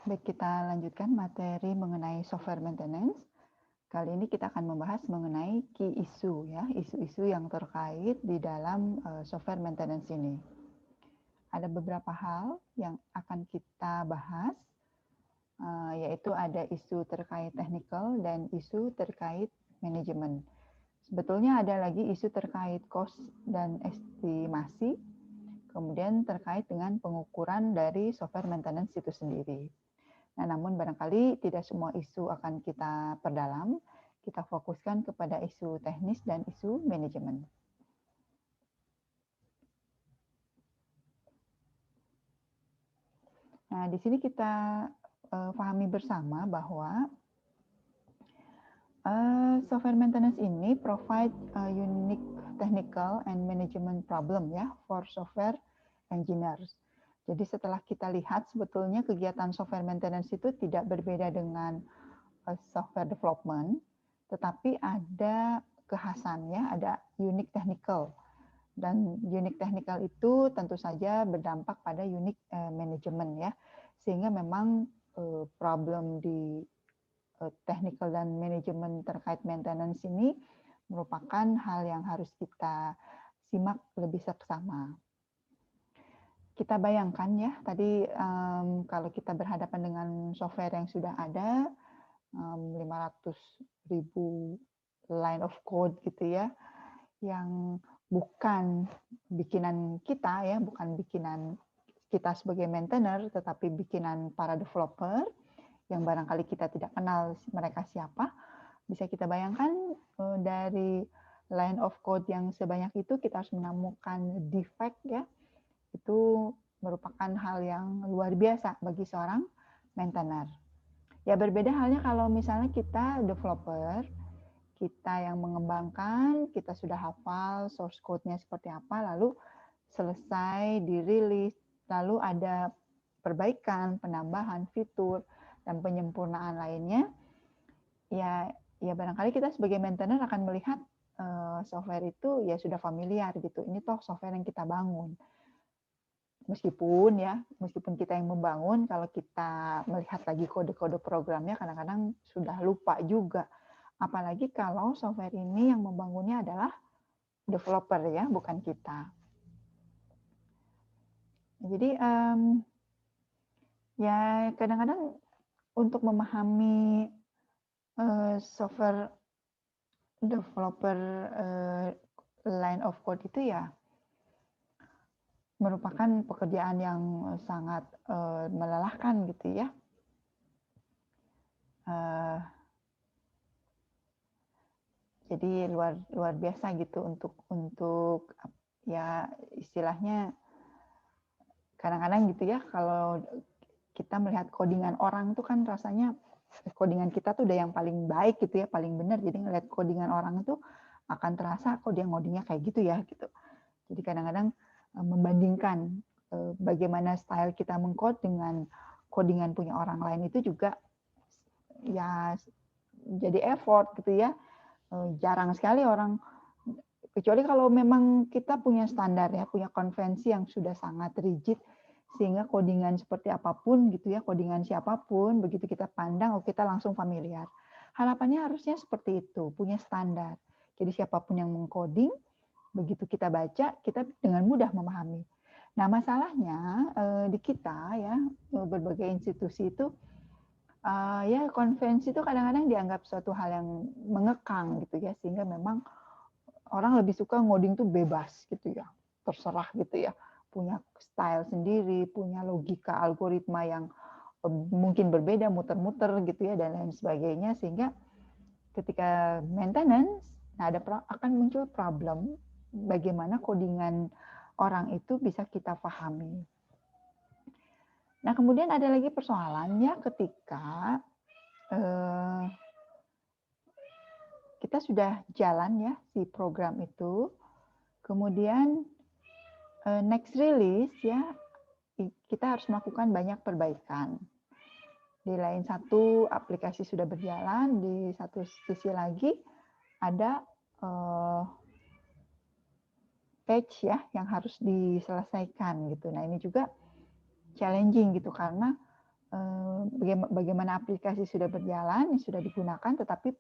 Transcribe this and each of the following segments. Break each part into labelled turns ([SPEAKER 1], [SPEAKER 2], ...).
[SPEAKER 1] Baik, kita lanjutkan materi mengenai software maintenance. Kali ini kita akan membahas mengenai key issue, ya, isu-isu yang terkait di dalam software maintenance ini. Ada beberapa hal yang akan kita bahas, yaitu ada isu terkait technical dan isu terkait manajemen. Sebetulnya ada lagi isu terkait cost dan estimasi, kemudian terkait dengan pengukuran dari software maintenance itu sendiri. Nah, namun barangkali tidak semua isu akan kita perdalam, kita fokuskan kepada isu teknis dan isu manajemen. Nah, di sini kita pahami bersama bahwa software maintenance ini provide unique technical and management problem ya for software engineers. Jadi setelah kita lihat sebetulnya kegiatan software maintenance itu tidak berbeda dengan software development, tetapi ada kekhasannya, ada unique technical. Dan unique technical itu tentu saja berdampak pada unique management ya. Sehingga memang problem di technical dan manajemen terkait maintenance ini merupakan hal yang harus kita simak lebih seksama. Kita bayangkan ya, tadi kalau kita berhadapan dengan software yang sudah ada, 500.000 line of code gitu ya, yang bukan bikinan kita ya, bukan bikinan kita sebagai maintainer, tetapi bikinan para developer yang barangkali kita tidak kenal mereka siapa. Bisa kita bayangkan dari line of code yang sebanyak itu kita harus menemukan defect ya, itu merupakan hal yang luar biasa bagi seorang maintainer. Ya berbeda halnya kalau misalnya kita developer, kita yang mengembangkan, kita sudah hafal source code-nya seperti apa, lalu selesai dirilis, lalu ada perbaikan, penambahan fitur, dan penyempurnaan lainnya, ya barangkali kita sebagai maintainer akan melihat software itu ya sudah familiar gitu. Ini toh software yang kita bangun. Meskipun kita yang membangun, kalau kita melihat lagi kode-kode programnya kadang-kadang sudah lupa juga. Apalagi kalau software ini yang membangunnya adalah developer ya, bukan kita. Jadi ya kadang-kadang untuk memahami software developer line of code itu ya merupakan pekerjaan yang sangat melelahkan gitu ya. Jadi luar biasa gitu untuk ya istilahnya kadang-kadang gitu ya, kalau kita melihat codingan orang tuh kan rasanya codingan kita tuh udah yang paling baik gitu ya, paling benar. Jadi ngelihat codingan orang itu akan terasa kok dia ngodingnya kayak gitu ya gitu. Jadi kadang-kadang membandingkan bagaimana style kita mengcode dengan codingan punya orang lain itu juga ya jadi effort gitu ya. Jarang sekali orang, kecuali kalau memang kita punya standar ya, punya konvensi yang sudah sangat rigid, sehingga codingan seperti apapun gitu ya, codingan siapapun, begitu kita pandang, oh kita langsung familiar. Harapannya harusnya seperti itu, punya standar. Jadi siapapun yang mengcoding, begitu kita baca, kita dengan mudah memahami. Nah masalahnya di kita ya, berbagai institusi itu, ya konvensi itu kadang-kadang dianggap suatu hal yang mengekang gitu ya, sehingga memang orang lebih suka ngoding tuh bebas gitu ya, terserah gitu ya, punya style sendiri, punya logika algoritma yang mungkin berbeda, muter-muter gitu ya, dan lain sebagainya, sehingga ketika maintenance, nah akan muncul problem bagaimana codingan orang itu bisa kita pahami. Nah kemudian ada lagi persoalannya ketika kita sudah jalan ya si program itu, kemudian next release ya kita harus melakukan banyak perbaikan. Di lain satu aplikasi sudah berjalan, di satu sisi lagi ada patch ya yang harus diselesaikan gitu. Nah ini juga challenging gitu karena bagaimana aplikasi sudah berjalan, sudah digunakan, tetapi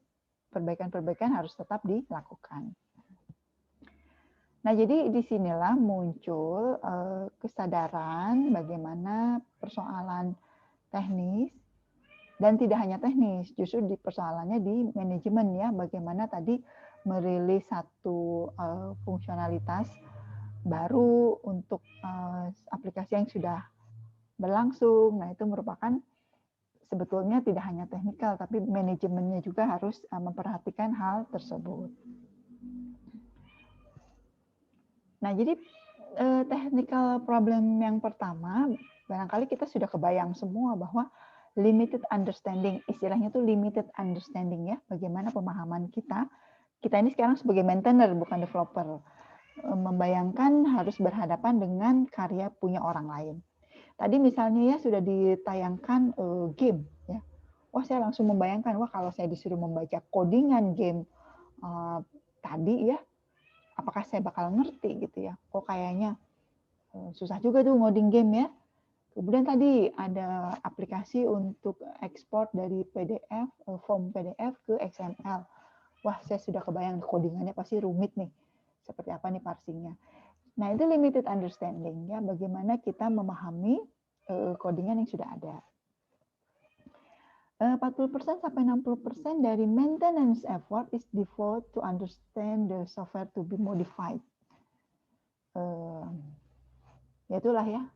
[SPEAKER 1] perbaikan-perbaikan harus tetap dilakukan. Nah, jadi disinilah muncul kesadaran bagaimana persoalan teknis, dan tidak hanya teknis, justru di persoalannya di manajemen ya, bagaimana tadi merilis satu fungsionalitas baru untuk aplikasi yang sudah berlangsung. Nah, itu merupakan sebetulnya tidak hanya teknikal, tapi manajemennya juga harus memperhatikan hal tersebut. Nah, jadi technical problem yang pertama, barangkali kita sudah kebayang semua bahwa limited understanding, istilahnya itu limited understanding ya, bagaimana pemahaman kita ini sekarang sebagai maintainer bukan developer, membayangkan harus berhadapan dengan karya punya orang lain. Tadi misalnya ya sudah ditayangkan game ya, wah saya langsung membayangkan, wah kalau saya disuruh membaca codingan game tadi ya, apakah saya bakal ngerti gitu ya, kok kayaknya susah juga tuh ngoding game ya. Kemudian tadi ada aplikasi untuk ekspor dari PDF, form PDF ke XML. Wah, saya sudah kebayang codingannya pasti rumit nih. Seperti apa nih parsingnya. Nah, itu limited understanding ya, bagaimana kita memahami codingan yang sudah ada. 40% sampai 60% dari maintenance effort is devoted to understand the software to be modified. Ya itulah ya,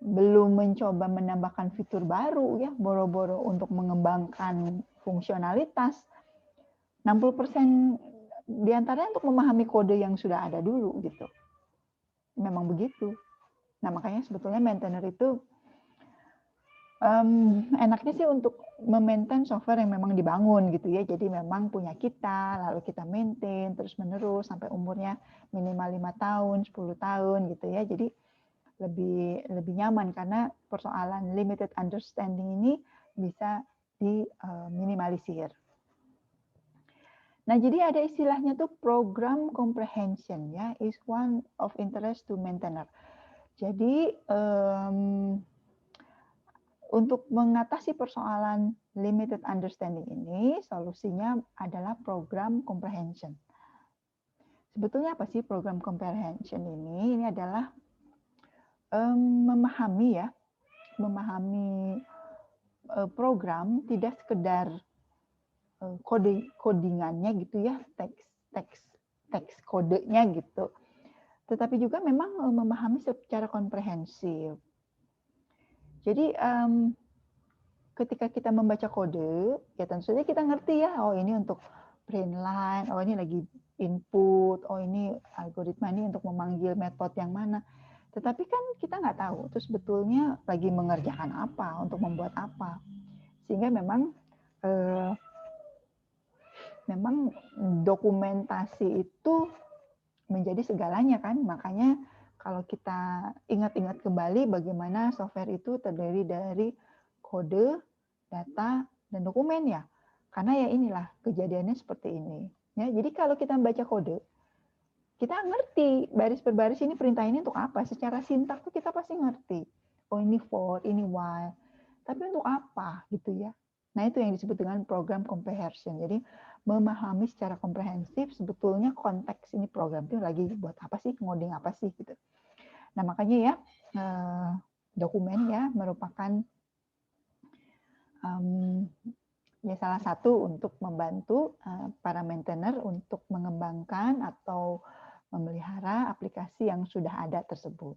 [SPEAKER 1] belum mencoba menambahkan fitur baru ya, boro-boro untuk mengembangkan fungsionalitas. 60% diantaranya untuk memahami kode yang sudah ada dulu gitu. Memang begitu. Nah, makanya sebetulnya maintainer itu enaknya sih untuk memaintain software yang memang dibangun gitu ya. Jadi memang punya kita, lalu kita maintain terus-menerus sampai umurnya minimal 5 tahun, 10 tahun gitu ya. Jadi lebih nyaman karena persoalan limited understanding ini bisa diminimalisir. Nah, jadi ada istilahnya tuh program comprehension ya, is one of interest to maintainer. Jadi untuk mengatasi persoalan limited understanding ini, solusinya adalah program comprehension. Sebetulnya apa sih program comprehension ini? Ini adalah memahami program tidak sekedar codingannya gitu ya, teks kodenya gitu, tetapi juga memang memahami secara komprehensif. Jadi ketika kita membaca kode, ya tentu saja kita ngerti ya, oh ini untuk print line, oh ini lagi input, oh ini algoritma ini untuk memanggil metode yang mana. Tetapi kan kita nggak tahu itu sebetulnya lagi mengerjakan apa, untuk membuat apa. Sehingga memang dokumentasi itu menjadi segalanya kan. Makanya kalau kita ingat-ingat kembali bagaimana software itu terdiri dari kode, data, dan dokumen ya. Karena ya inilah kejadiannya seperti ini. Ya, jadi kalau kita membaca kode, kita ngerti baris per baris ini perintah ini untuk apa. Secara sintak tuh kita pasti ngerti. Oh ini for, ini while. Tapi untuk apa gitu ya. Nah itu yang disebut dengan program comprehension. Jadi memahami secara komprehensif sebetulnya konteks ini program itu lagi buat apa sih, ngoding apa sih gitu. Nah makanya ya dokumen ya merupakan ya salah satu untuk membantu para maintainer untuk mengembangkan atau memelihara aplikasi yang sudah ada tersebut.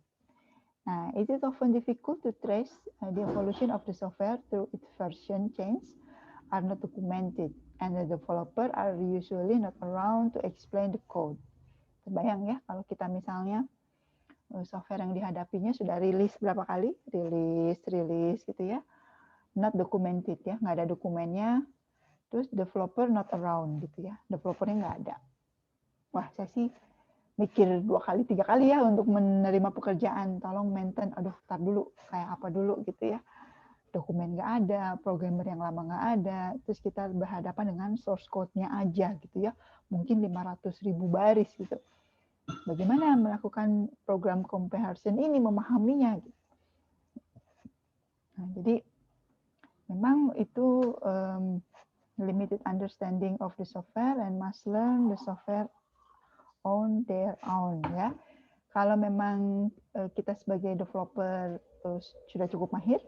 [SPEAKER 1] Nah, it is often difficult to trace the evolution of the software through its version change are not documented, and the developer are usually not around to explain the code. Terbayang ya, kalau kita misalnya software yang dihadapinya sudah rilis berapa kali, rilis gitu ya, not documented ya, nggak ada dokumennya, terus developer not around gitu ya, developernya nggak ada. Wah, saya sih mikir 2 kali 3 kali ya untuk menerima pekerjaan, tolong maintain, aduh tar dulu kayak apa dulu gitu ya, dokumen nggak ada, programmer yang lama nggak ada, terus kita berhadapan dengan source code-nya aja gitu ya, mungkin 500.000 baris gitu. Bagaimana melakukan program comparison ini, memahaminya gitu. Nah, jadi memang itu limited understanding of the software and must learn the software on their own ya. Kalau memang kita sebagai developer sudah cukup mahir,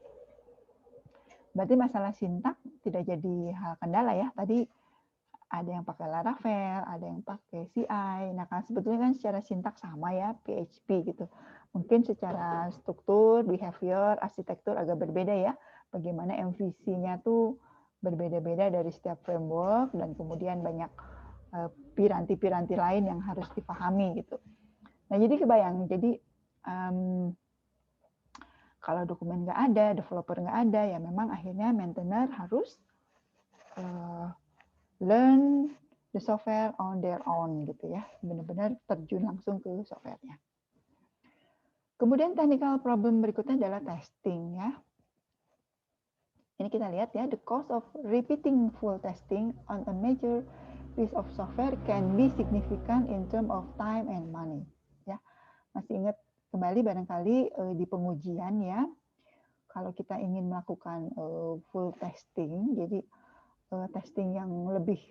[SPEAKER 1] berarti masalah sintak tidak jadi hal kendala ya. Tadi ada yang pakai Laravel, ada yang pakai CI. Nah, kan sebetulnya kan secara sintak sama ya, PHP gitu. Mungkin secara struktur, behavior, arsitektur agak berbeda ya. Bagaimana MVC-nya tuh berbeda-beda dari setiap framework dan kemudian banyak piranti-piranti lain yang harus dipahami gitu. Nah, jadi kebayang. Jadi kalau dokumen nggak ada, developer nggak ada, ya memang akhirnya maintainer harus learn the software on their own gitu ya, benar-benar terjun langsung ke softwarenya. Kemudian technical problem berikutnya adalah testing ya. Ini kita lihat ya, the cost of repeating full testing on a major piece of software can be significant in terms of time and money. Ya, masih ingat kembali barangkali di pengujian ya, kalau kita ingin melakukan full testing, jadi testing yang lebih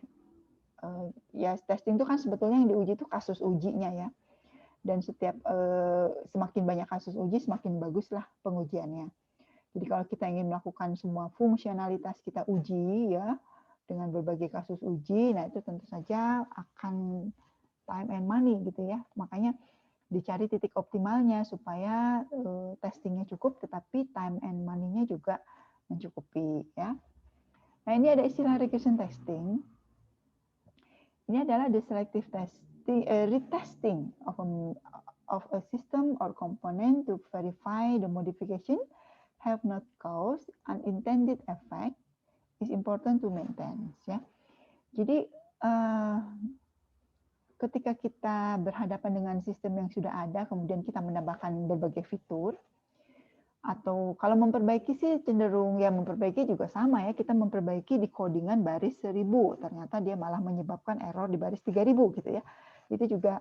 [SPEAKER 1] ya testing itu kan sebetulnya yang diuji itu kasus ujinya ya, dan setiap semakin banyak kasus uji semakin baguslah pengujiannya. Jadi kalau kita ingin melakukan semua fungsionalitas kita uji ya dengan berbagai kasus uji, nah itu tentu saja akan time and money gitu ya. Makanya dicari titik optimalnya supaya testingnya cukup, tetapi time and money-nya juga mencukupi ya. Nah ini ada istilah regression testing. Ini adalah the selective testing, retesting of a system or component to verify the modification have not caused unintended effect is important to maintain. Ya. Jadi ketika kita berhadapan dengan sistem yang sudah ada, kemudian kita menambahkan berbagai fitur, atau kalau memperbaiki sih cenderung ya memperbaiki juga sama ya, kita memperbaiki di codingan baris 1000, ternyata dia malah menyebabkan error di baris 3000 gitu ya. Itu juga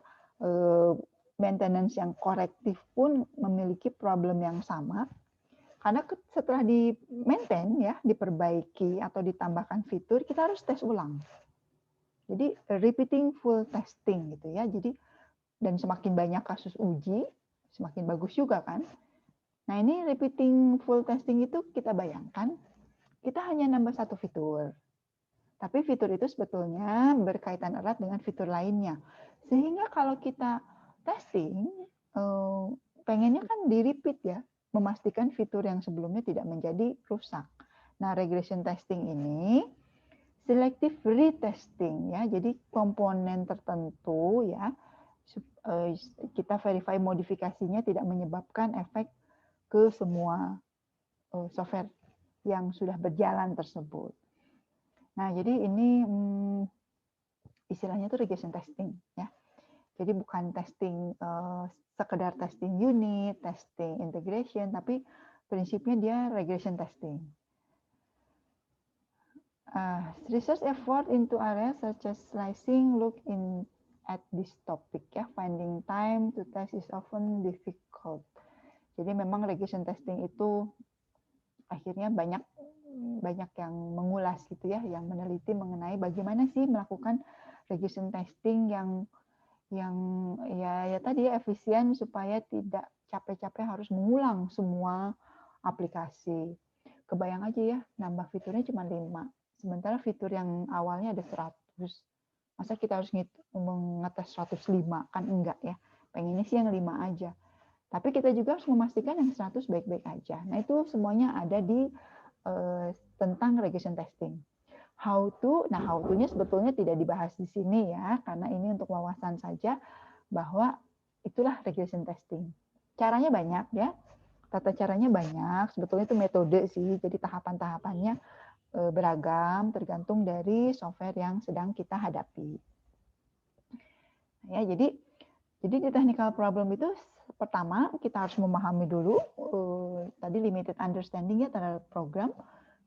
[SPEAKER 1] maintenance yang korektif pun memiliki problem yang sama, karena setelah di maintain ya, diperbaiki atau ditambahkan fitur, kita harus tes ulang. Jadi repeating full testing gitu ya. Jadi dan semakin banyak kasus uji, semakin bagus juga kan. Nah ini repeating full testing itu kita bayangkan, kita hanya nambah satu fitur. Tapi fitur itu sebetulnya berkaitan erat dengan fitur lainnya. Sehingga kalau kita testing, pengennya kan di-repeat ya, memastikan fitur yang sebelumnya tidak menjadi rusak. Nah regression testing ini selective retesting ya, jadi komponen tertentu ya, kita verify modifikasinya tidak menyebabkan efek ke semua software yang sudah berjalan tersebut. Nah, jadi ini istilahnya itu regression testing ya. Jadi bukan testing sekedar testing unit, testing integration, tapi prinsipnya dia regression testing. Research effort into areas such as slicing look in at this topic ya. Finding time to test is often difficult. Jadi memang regression testing itu akhirnya banyak yang mengulas gitu ya, yang meneliti mengenai bagaimana sih melakukan regression testing yang ya tadi ya, efisien supaya tidak capek-capek harus mengulang semua aplikasi. Kebayang aja ya, nambah fiturnya cuma 5. Sementara fitur yang awalnya ada 100. Masa kita harus mengetes 105? Kan enggak ya. Pengennya sih yang 5 aja. Tapi kita juga harus memastikan yang 100 baik-baik aja. Nah, itu semuanya ada di tentang regression testing. How to-nya sebetulnya tidak dibahas di sini ya, karena ini untuk wawasan saja bahwa itulah regression testing. Caranya banyak ya, tata caranya banyak, sebetulnya itu metode sih, jadi tahapan-tahapannya beragam tergantung dari software yang sedang kita hadapi. Ya, jadi di technical problem itu pertama kita harus memahami dulu tadi limited understanding ya terhadap program.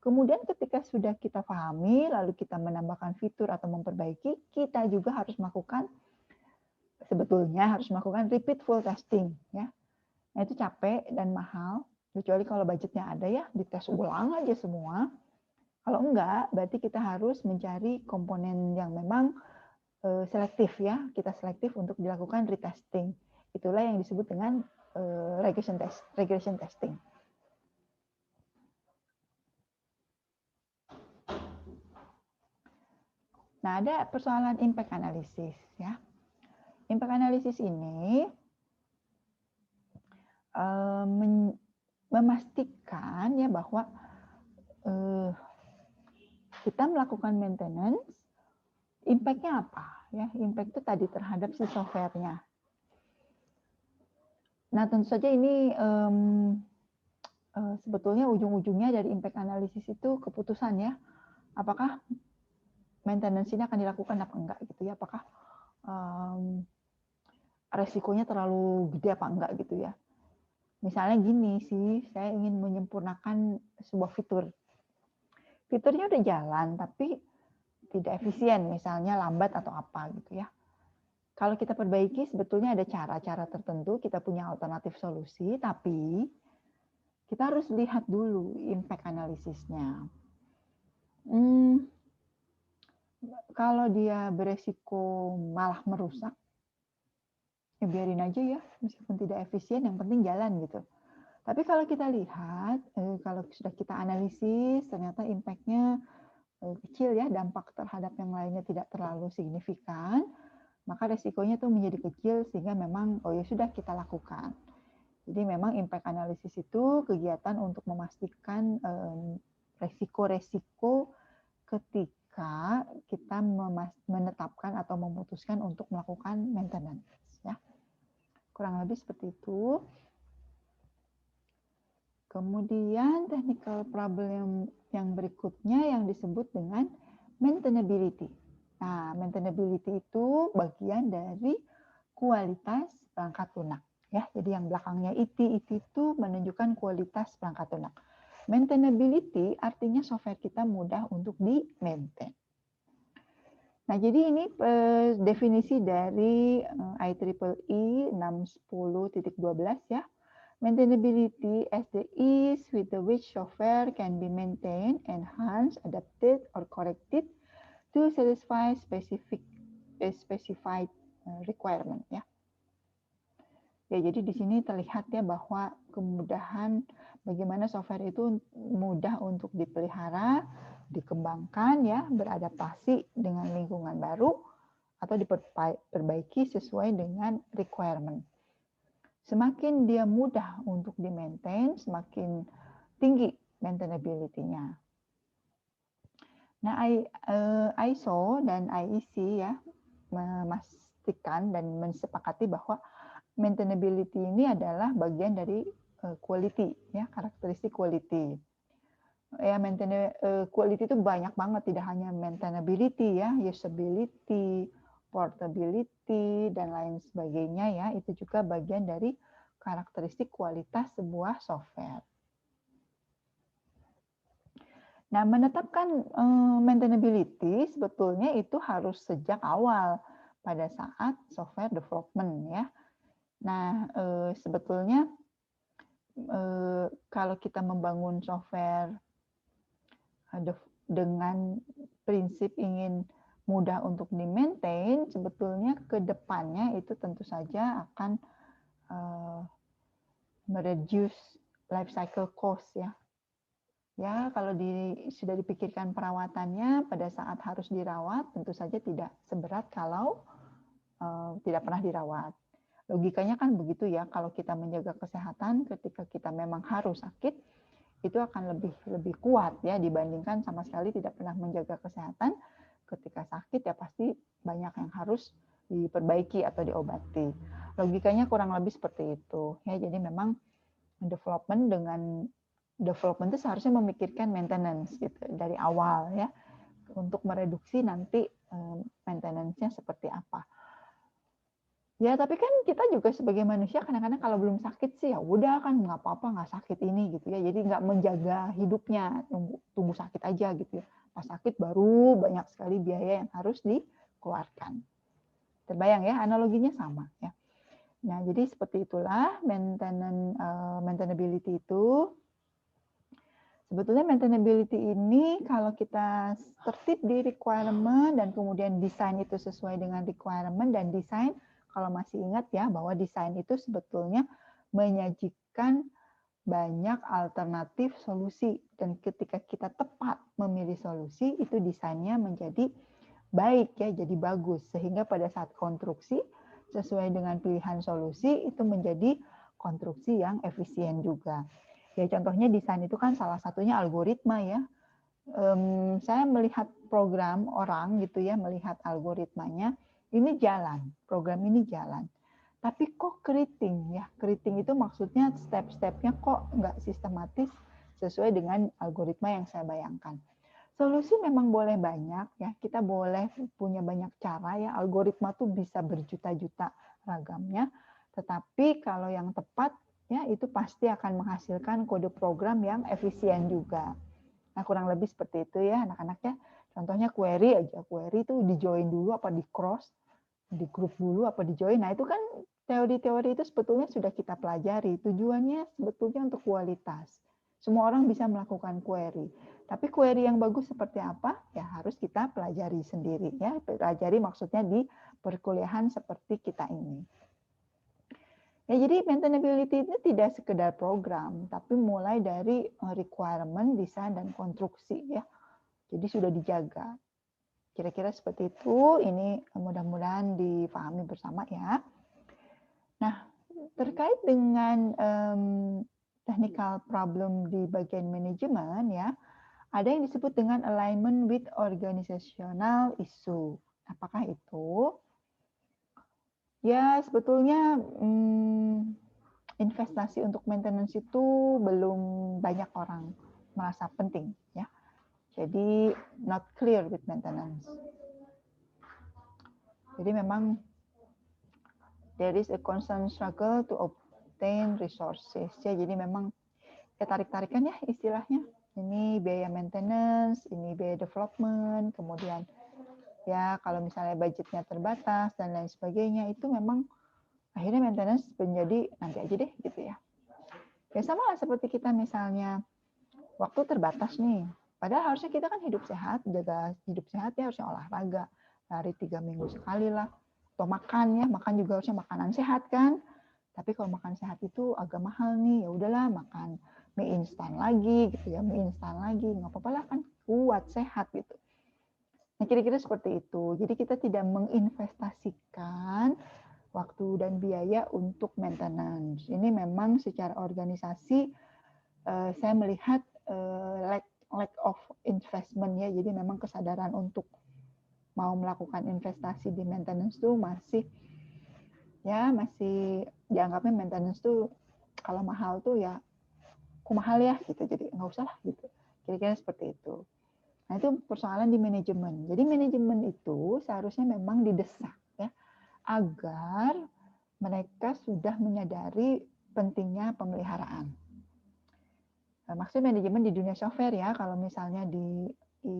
[SPEAKER 1] Kemudian ketika sudah kita pahami, lalu kita menambahkan fitur atau memperbaiki, kita juga harus melakukan repeat full testing ya. Nah itu capek dan mahal, kecuali kalau budgetnya ada ya, dites ulang aja semua. Kalau enggak, berarti kita harus mencari komponen yang memang selektif ya. Kita selektif untuk dilakukan retesting. Itulah yang disebut dengan regression testing. Nah, ada persoalan impact analysis ya. Impact analysis ini memastikan ya bahwa kita melakukan maintenance, impact-nya apa ya? Impact itu tadi terhadap si software-nya. Nah, tentu saja ini sebetulnya ujung-ujungnya dari impact analysis itu keputusan ya. Apakah maintenance ini akan dilakukan apa enggak gitu ya? Apakah resikonya terlalu gede apa enggak gitu ya? Misalnya gini sih, saya ingin menyempurnakan sebuah fitur. Fiturnya udah jalan, tapi tidak efisien, misalnya lambat atau apa gitu ya. Kalau kita perbaiki, sebetulnya ada cara-cara tertentu, kita punya alternatif solusi, tapi kita harus lihat dulu impact analisisnya. Kalau dia beresiko malah merusak, ya biarin aja ya, meskipun tidak efisien, yang penting jalan gitu. Tapi kalau kita lihat, kalau sudah kita analisis, ternyata impact-nya kecil ya, dampak terhadap yang lainnya tidak terlalu signifikan, maka resikonya tuh menjadi kecil sehingga memang ya sudah kita lakukan. Jadi memang impact analysis itu kegiatan untuk memastikan resiko-resiko ketika kita menetapkan atau memutuskan untuk melakukan maintenance ya. Kurang lebih seperti itu. Kemudian technical problem yang berikutnya yang disebut dengan maintainability. Nah, maintainability itu bagian dari kualitas perangkat lunak. Ya, jadi yang belakangnya IT itu menunjukkan kualitas perangkat lunak. Maintainability artinya software kita mudah untuk di-maintain. Nah, jadi ini definisi dari IEEE 610.12 ya. Maintainability as the ease with which software can be maintained, enhanced, adapted, or corrected to satisfy specified requirement ya. Ya, jadi di sini terlihat ya bahwa kemudahan bagaimana software itu mudah untuk dipelihara, dikembangkan ya, beradaptasi dengan lingkungan baru atau diperbaiki sesuai dengan requirement. Semakin dia mudah untuk di-maintain, semakin tinggi maintainability-nya. Nah, ISO dan IEC ya memastikan dan mensepakati bahwa maintainability ini adalah bagian dari quality ya, karakteristik quality. Ya, quality itu banyak banget, tidak hanya maintainability ya, usability, portability, dan lain sebagainya ya, itu juga bagian dari karakteristik kualitas sebuah software. Nah, menetapkan maintainability sebetulnya itu harus sejak awal pada saat software development ya. Nah, sebetulnya kalau kita membangun software dengan prinsip ingin mudah untuk di-maintain, sebetulnya ke depannya itu tentu saja akan mereduce life cycle cost ya. Ya, kalau sudah dipikirkan perawatannya pada saat harus dirawat, tentu saja tidak seberat kalau tidak pernah dirawat. Logikanya kan begitu ya, kalau kita menjaga kesehatan ketika kita memang harus sakit, itu akan lebih kuat ya dibandingkan sama sekali tidak pernah menjaga kesehatan. Ketika sakit ya pasti banyak yang harus diperbaiki atau diobati. Logikanya kurang lebih seperti itu ya. Jadi memang development itu seharusnya memikirkan maintenance gitu dari awal ya untuk mereduksi nanti maintenance-nya seperti apa. Ya, tapi kan kita juga sebagai manusia kadang-kadang kalau belum sakit sih ya udah kan nggak apa-apa, nggak sakit ini gitu ya. Jadi nggak menjaga hidupnya, tunggu sakit aja gitu ya. Pas sakit baru banyak sekali biaya yang harus dikeluarkan. Terbayang ya, analoginya sama ya. Nah, jadi seperti itulah maintainability itu Sebetulnya maintainability ini kalau kita tertib di requirement dan kemudian desain itu sesuai dengan requirement dan desain, kalau masih ingat ya bahwa desain itu sebetulnya menyajikan banyak alternatif solusi dan ketika kita tepat memilih solusi itu desainnya menjadi baik ya, jadi bagus sehingga pada saat konstruksi sesuai dengan pilihan solusi itu menjadi konstruksi yang efisien juga. Ya contohnya desain itu kan salah satunya algoritma ya. Saya melihat program orang gitu ya, melihat algoritmanya, ini jalan, program ini jalan. Tapi kok keriting ya, keriting itu maksudnya step-stepnya kok nggak sistematis sesuai dengan algoritma yang saya bayangkan. Solusi memang boleh banyak ya, kita boleh punya banyak cara ya, algoritma tuh bisa berjuta-juta ragamnya, tetapi kalau yang tepat ya itu pasti akan menghasilkan kode program yang efisien juga. Nah, kurang lebih seperti itu ya anak-anak ya. Contohnya query aja, query itu di join dulu apa di cross, di grup dulu apa di join. Nah, itu kan teori-teori itu sebetulnya sudah kita pelajari. Tujuannya sebetulnya untuk kualitas. Semua orang bisa melakukan query. Tapi query yang bagus seperti apa? Ya harus kita pelajari sendiri ya. Pelajari maksudnya di perkuliahan seperti kita ini. Ya, jadi maintainability itu tidak sekedar program, tapi mulai dari requirement, desain, dan konstruksi ya. Jadi sudah dijaga. Kira-kira seperti itu, ini mudah-mudahan dipahami bersama ya. Nah, terkait dengan technical problem di bagian manajemen ya, ada yang disebut dengan alignment with organizational issue. Apakah itu? Ya, sebetulnya investasi untuk maintenance itu belum banyak orang merasa penting ya. Jadi not clear with maintenance. Jadi memang there is a constant struggle to obtain resources. Ya, jadi memang ya tarik-tarikan ya istilahnya. Ini biaya maintenance, ini biaya development, kemudian ya kalau misalnya budgetnya terbatas dan lain sebagainya itu memang akhirnya maintenance menjadi nanti aja deh gitu ya. Ya sama lah seperti kita misalnya waktu terbatas nih. Padahal harusnya kita kan hidup sehat, jaga hidup sehat ya harusnya olahraga. Lari 3 minggu sekali lah. Atau makan ya, makan juga harusnya makanan sehat kan. Tapi kalau makan sehat itu agak mahal nih, ya udahlah makan mie instan lagi gitu ya, mie instan lagi. Nggak apa-apa lah kan kuat, sehat gitu. Nah kira-kira seperti itu. Jadi kita tidak menginvestasikan waktu dan biaya untuk maintenance. Ini memang secara organisasi saya melihat lack of investment ya. Jadi memang kesadaran untuk mau melakukan investasi di maintenance itu masih dianggapnya maintenance tuh kalau mahal tuh ya kok mahal ya gitu. Jadi nggak usah lah gitu. Kira-kira seperti itu. Nah itu persoalan di manajemen. Jadi manajemen itu seharusnya memang didesak ya agar mereka sudah menyadari pentingnya pemeliharaan. Maksud manajemen di dunia software ya, kalau misalnya di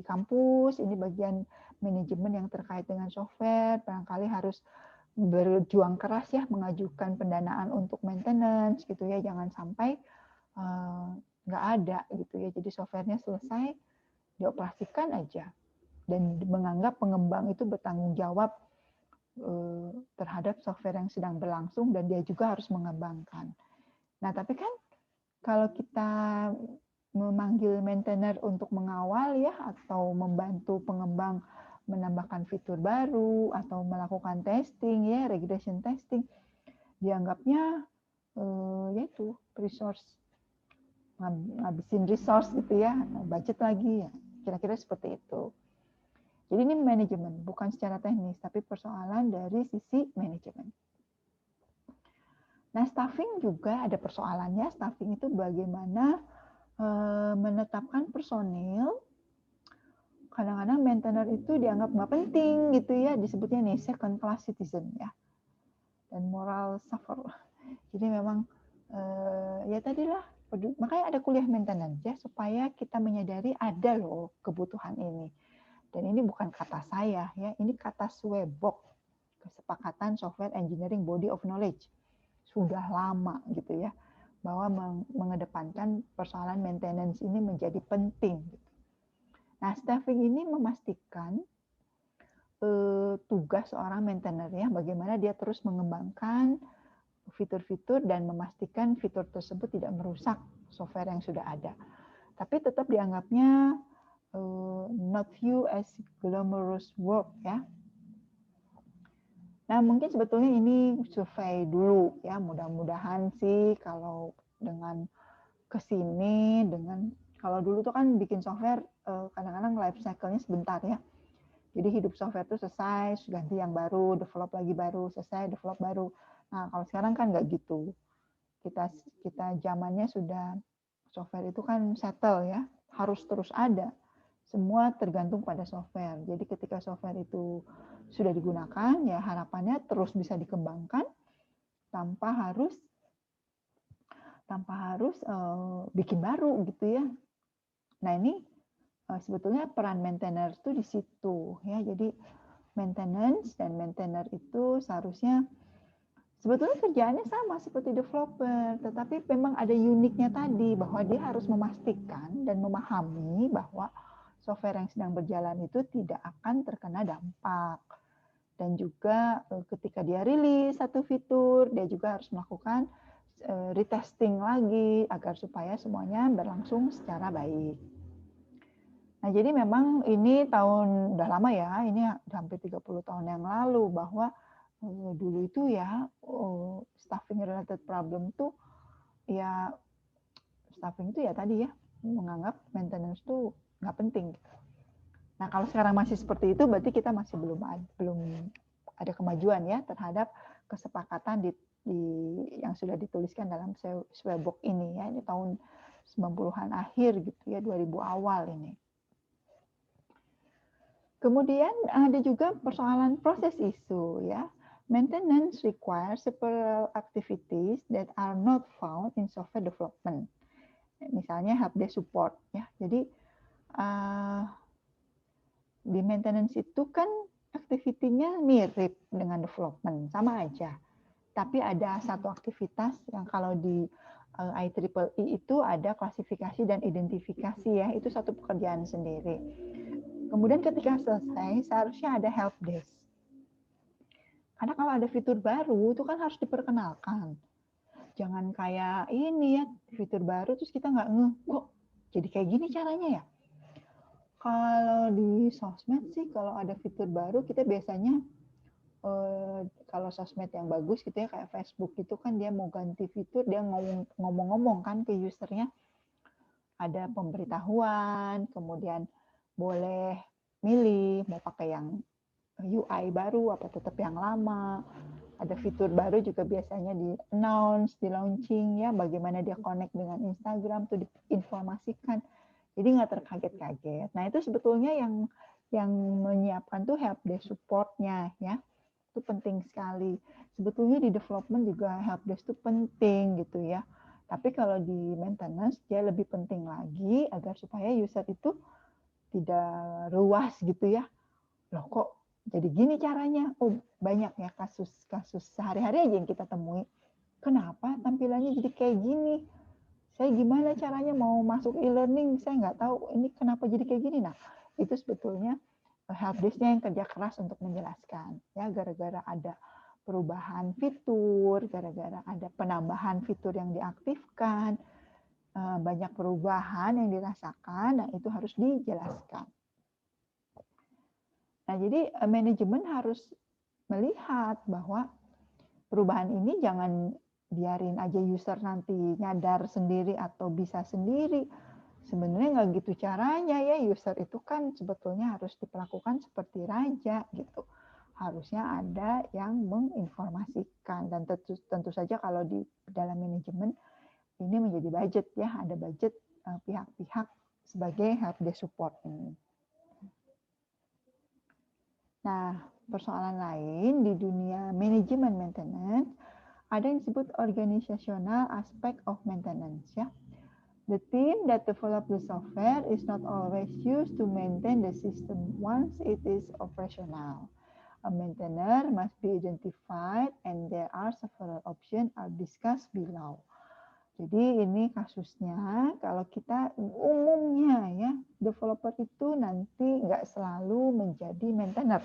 [SPEAKER 1] kampus, ini bagian manajemen yang terkait dengan software, barangkali harus berjuang keras ya, mengajukan pendanaan untuk maintenance gitu ya, jangan sampai nggak ada gitu ya, jadi softwarenya selesai, dioperasikan aja, dan menganggap pengembang itu bertanggung jawab terhadap software yang sedang berlangsung dan dia juga harus mengembangkan. Nah, tapi kan kalau kita memanggil maintainer untuk mengawal ya atau membantu pengembang menambahkan fitur baru atau melakukan testing ya, regression testing, dianggapnya yaitu resource ngabisin resource gitu ya, budget lagi ya. Kira-kira seperti itu. Jadi ini manajemen, bukan secara teknis, tapi persoalan dari sisi manajemen. Nah, staffing juga ada persoalannya. Staffing itu bagaimana menetapkan personil. Kadang-kadang maintainer itu dianggap nggak penting gitu ya, disebutnya nih second class citizen ya. Dan moral suffer. Jadi memang ya tadilah, makanya ada kuliah maintenance ya, supaya kita menyadari ada loh kebutuhan ini. Dan ini bukan kata saya ya, ini kata Swebok, Kesepakatan Software Engineering Body of Knowledge. Sudah lama gitu ya, bahwa mengedepankan persoalan maintenance ini menjadi penting. Nah, staffing ini memastikan tugas seorang maintainer ya, bagaimana dia terus mengembangkan fitur-fitur dan memastikan fitur tersebut tidak merusak software yang sudah ada. Tapi tetap dianggapnya not view as glamorous work ya. Nah, mungkin sebetulnya ini survei dulu ya, mudah-mudahan sih kalau dengan kesini dengan kalau dulu tuh kan bikin software kadang-kadang life cycle-nya sebentar ya. Jadi hidup software itu selesai, ganti yang baru, develop lagi baru, selesai, develop baru. Nah, kalau sekarang kan nggak gitu. Kita zamannya sudah software itu kan settle ya, harus terus ada. Semua tergantung pada software. Jadi ketika software itu sudah digunakan, ya harapannya terus bisa dikembangkan tanpa harus bikin baru gitu ya. Nah ini sebetulnya peran maintainer itu di situ ya. Jadi maintenance dan maintainer itu seharusnya sebetulnya kerjaannya sama seperti developer, tetapi memang ada uniknya tadi bahwa dia harus memastikan dan memahami bahwa software yang sedang berjalan itu tidak akan terkena dampak. Dan juga ketika dia rilis satu fitur, dia juga harus melakukan retesting lagi agar supaya semuanya berlangsung secara baik. Nah, jadi memang ini udah lama ya, ini hampir 30 tahun yang lalu bahwa dulu itu ya staffing related problem tuh ya staffing itu ya tadi ya menganggap maintenance itu nggak penting. Nah, kalau sekarang masih seperti itu berarti kita masih belum ada kemajuan ya terhadap kesepakatan di yang sudah dituliskan dalam Swedbook ini ya, ini tahun 90-an akhir gitu ya, 2000 awal ini. Kemudian ada juga persoalan proses isu ya. Maintenance requires several activities that are not found in software development. Misalnya helpdesk support ya. Jadi di maintenance itu kan aktivitinya mirip dengan development, sama aja. Tapi ada satu aktivitas yang kalau di IEEE itu ada klasifikasi dan identifikasi ya, itu satu pekerjaan sendiri. Kemudian ketika selesai, seharusnya ada help desk. Karena kalau ada fitur baru, itu kan harus diperkenalkan. Jangan kayak ini ya, fitur baru terus kita nggak ngeh, kok jadi kayak gini caranya ya? Kalau di sosmed sih, kalau ada fitur baru, kita biasanya, kalau sosmed yang bagus gitu ya, kayak Facebook itu kan dia mau ganti fitur, dia ngomong-ngomong kan ke usernya, ada pemberitahuan, kemudian boleh milih mau pakai yang UI baru apa tetap yang lama. Ada fitur baru juga biasanya di announce, di launching ya, bagaimana dia connect dengan Instagram tuh diinformasikan. Jadi nggak terkaget-kaget. Nah itu sebetulnya yang menyiapkan tuh helpdesk support-nya ya. Itu penting sekali. Sebetulnya di development juga helpdesk itu penting gitu ya. Tapi kalau di maintenance dia lebih penting lagi agar supaya user itu tidak ruas gitu ya. Loh kok jadi gini caranya? Oh banyak ya kasus-kasus sehari-hari aja yang kita temui. Kenapa tampilannya jadi kayak gini? Saya gimana caranya mau masuk e-learning? Saya nggak tahu ini kenapa jadi kayak gini. Nah itu sebetulnya helpdesk-nya yang kerja keras untuk menjelaskan. Ya gara-gara ada perubahan fitur, gara-gara ada penambahan fitur yang diaktifkan, banyak perubahan yang dirasakan, nah itu harus dijelaskan. Nah, jadi manajemen harus melihat bahwa perubahan ini jangan biarin aja user nanti nyadar sendiri atau bisa sendiri. Sebenarnya nggak gitu caranya ya, user itu kan sebetulnya harus diperlakukan seperti raja gitu. Harusnya ada yang menginformasikan dan tentu saja kalau di dalam manajemen ini menjadi budget ya, ada budget pihak-pihak sebagai helpdesk support ini. Nah, persoalan lain di dunia manajemen maintenance ada yang disebut organizational aspect of maintenance ya. The team that develop the software is not always used to maintain the system once it is operational. A maintainer must be identified and there are several options are discussed below. Jadi ini kasusnya kalau kita umumnya ya developer itu nanti nggak selalu menjadi maintainer.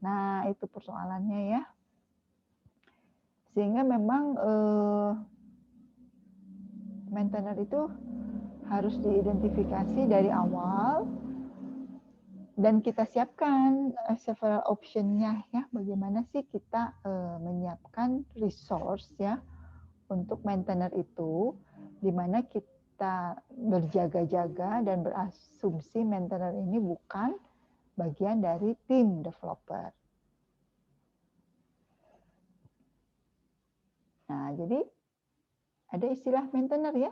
[SPEAKER 1] Nah itu persoalannya ya. Sehingga memang maintainer itu harus diidentifikasi dari awal dan kita siapkan several option-nya ya. Bagaimana sih kita menyiapkan resource ya untuk maintainer itu, di mana kita berjaga-jaga dan berasumsi maintainer ini bukan bagian dari tim developer. Nah, jadi ada istilah maintainer ya.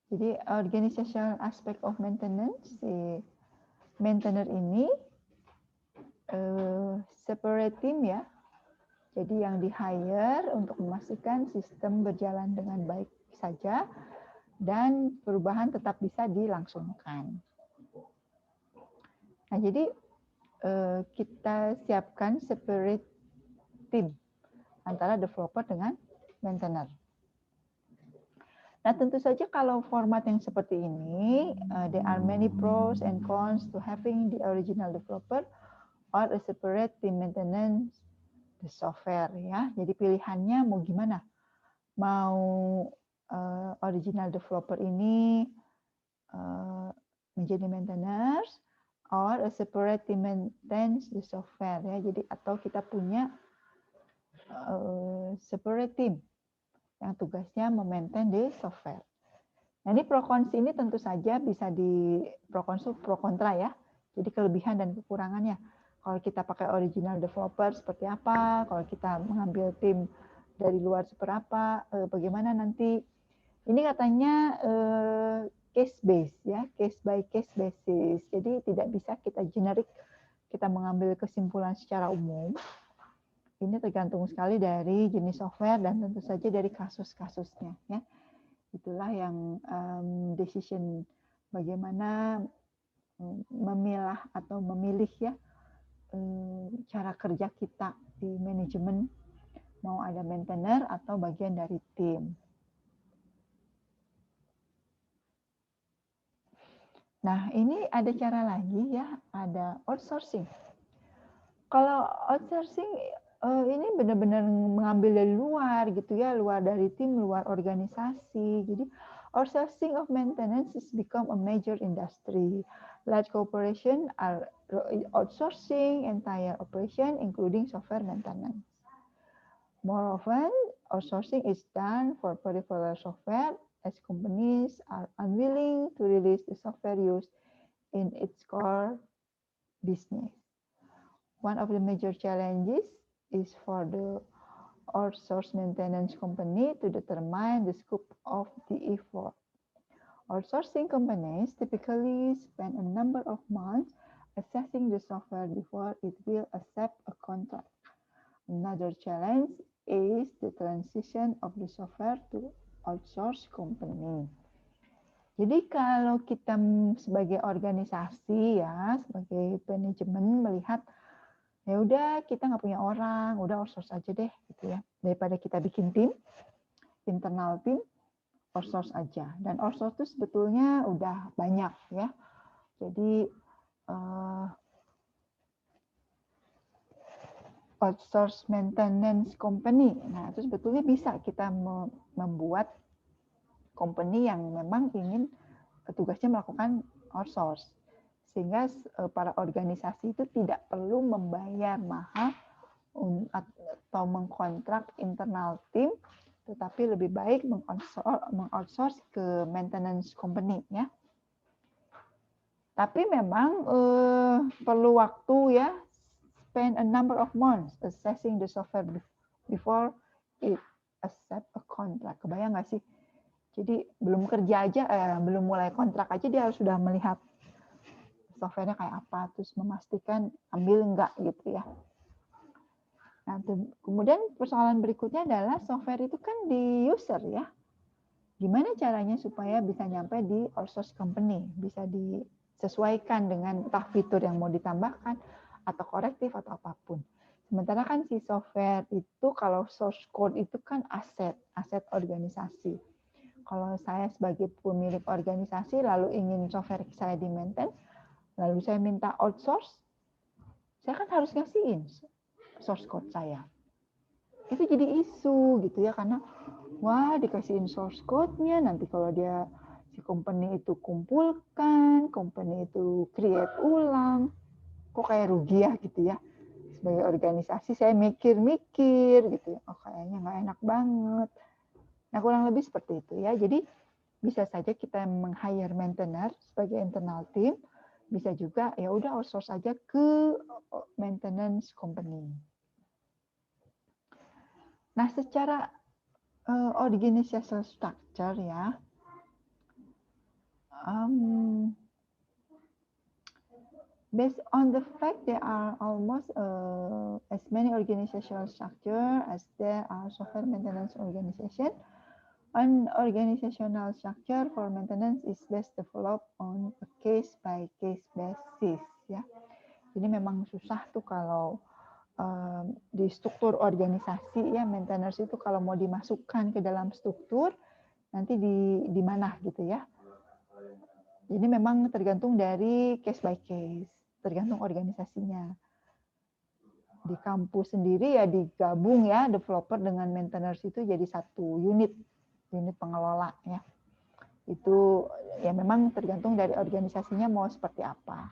[SPEAKER 1] Jadi organizational aspect of maintenance, si maintainer ini separate team ya. Jadi yang di-hire untuk memastikan sistem berjalan dengan baik saja dan perubahan tetap bisa dilangsungkan. Nah, jadi kita siapkan separate team antara developer dengan maintainer. Nah, tentu saja kalau format yang seperti ini, there are many pros and cons to having the original developer or a separate team maintenance the software ya. Jadi pilihannya mau gimana? Mau original developer ini menjadi maintainers or a separate team maintains the software ya. Jadi atau kita punya separate team yang tugasnya memaintain di software. Nah, ini pro cons ini tentu saja bisa di pro kontra ya. Jadi kelebihan dan kekurangannya. Kalau kita pakai original developer seperti apa, kalau kita mengambil tim dari luar seperti apa, bagaimana nanti. Ini katanya case base ya, case by case basis. Jadi tidak bisa kita generik, kita mengambil kesimpulan secara umum. Ini tergantung sekali dari jenis software dan tentu saja dari kasus-kasusnya ya. Itulah yang decision bagaimana memilah atau memilih ya cara kerja kita di manajemen, mau ada maintainer atau bagian dari tim. Nah, ini ada cara lagi ya, ada outsourcing. Kalau outsourcing ini benar-benar mengambil dari luar gitu ya, luar dari tim, luar organisasi. Jadi outsourcing of maintenance has become a major industry. Large corporations are outsourcing entire operation, including software maintenance. More often, outsourcing is done for peripheral software, as companies are unwilling to release the software used in its core business. One of the major challenges is for the outsourced maintenance company to determine the scope of the effort. Outsourcing companies typically spend a number of months assessing the software before it will accept a contract. Another challenge is the transition of the software to outsourced company. Jadi kalau kita sebagai organisasi ya, sebagai manajemen melihat ya udah kita nggak punya orang, udah outsource aja deh gitu ya. Daripada kita bikin tim, internal tim, outsource aja. Dan outsource itu sebetulnya udah banyak ya. Jadi outsource maintenance company. Nah, itu sebetulnya bisa kita membuat company yang memang ingin tugasnya melakukan outsource. Sehingga para organisasi itu tidak perlu membayar mahal atau mengkontrak internal tim, tetapi lebih baik mengoutsource ke maintenance company ya. Tapi memang perlu waktu ya, spend a number of months assessing the software before it accept a contract. Kebayang nggak sih? Jadi belum kerja aja, belum mulai kontrak aja dia harus sudah melihat softwarenya kayak apa, terus memastikan ambil enggak gitu ya. Nah, kemudian persoalan berikutnya adalah software itu kan di user ya. Gimana caranya supaya bisa nyampe di outsource company, bisa disesuaikan dengan entah fitur yang mau ditambahkan atau korektif atau apapun. Sementara kan si software itu kalau source code itu kan aset organisasi. Kalau saya sebagai pemilik organisasi lalu ingin software saya di-maintain, lalu saya minta outsource, saya kan harus ngasihin source code saya. Itu jadi isu gitu ya, karena wah dikasihin source code-nya, nanti kalau dia si company itu kumpulkan, company itu create ulang, kok kayak rugi ya gitu ya. Sebagai organisasi saya mikir-mikir gitu ya, oh kayaknya nggak enak banget. Nah kurang lebih seperti itu ya. Jadi bisa saja kita meng-hire maintainer sebagai internal team, bisa juga ya udah outsource aja ke maintenance company. Nah secara organizational structure ya, based on the fact there are almost as many organizational structure as there are software maintenance organization. An organizational structure for maintenance is best developed on a case-by-case basis. Ya, jadi memang susah tuh kalau di struktur organisasi ya, maintenance itu kalau mau dimasukkan ke dalam struktur nanti di mana gitu ya. Jadi memang tergantung dari case by case, tergantung organisasinya. Di kampus sendiri ya digabung ya developer dengan maintainers itu jadi satu unit pengelola ya. Itu ya memang tergantung dari organisasinya mau seperti apa.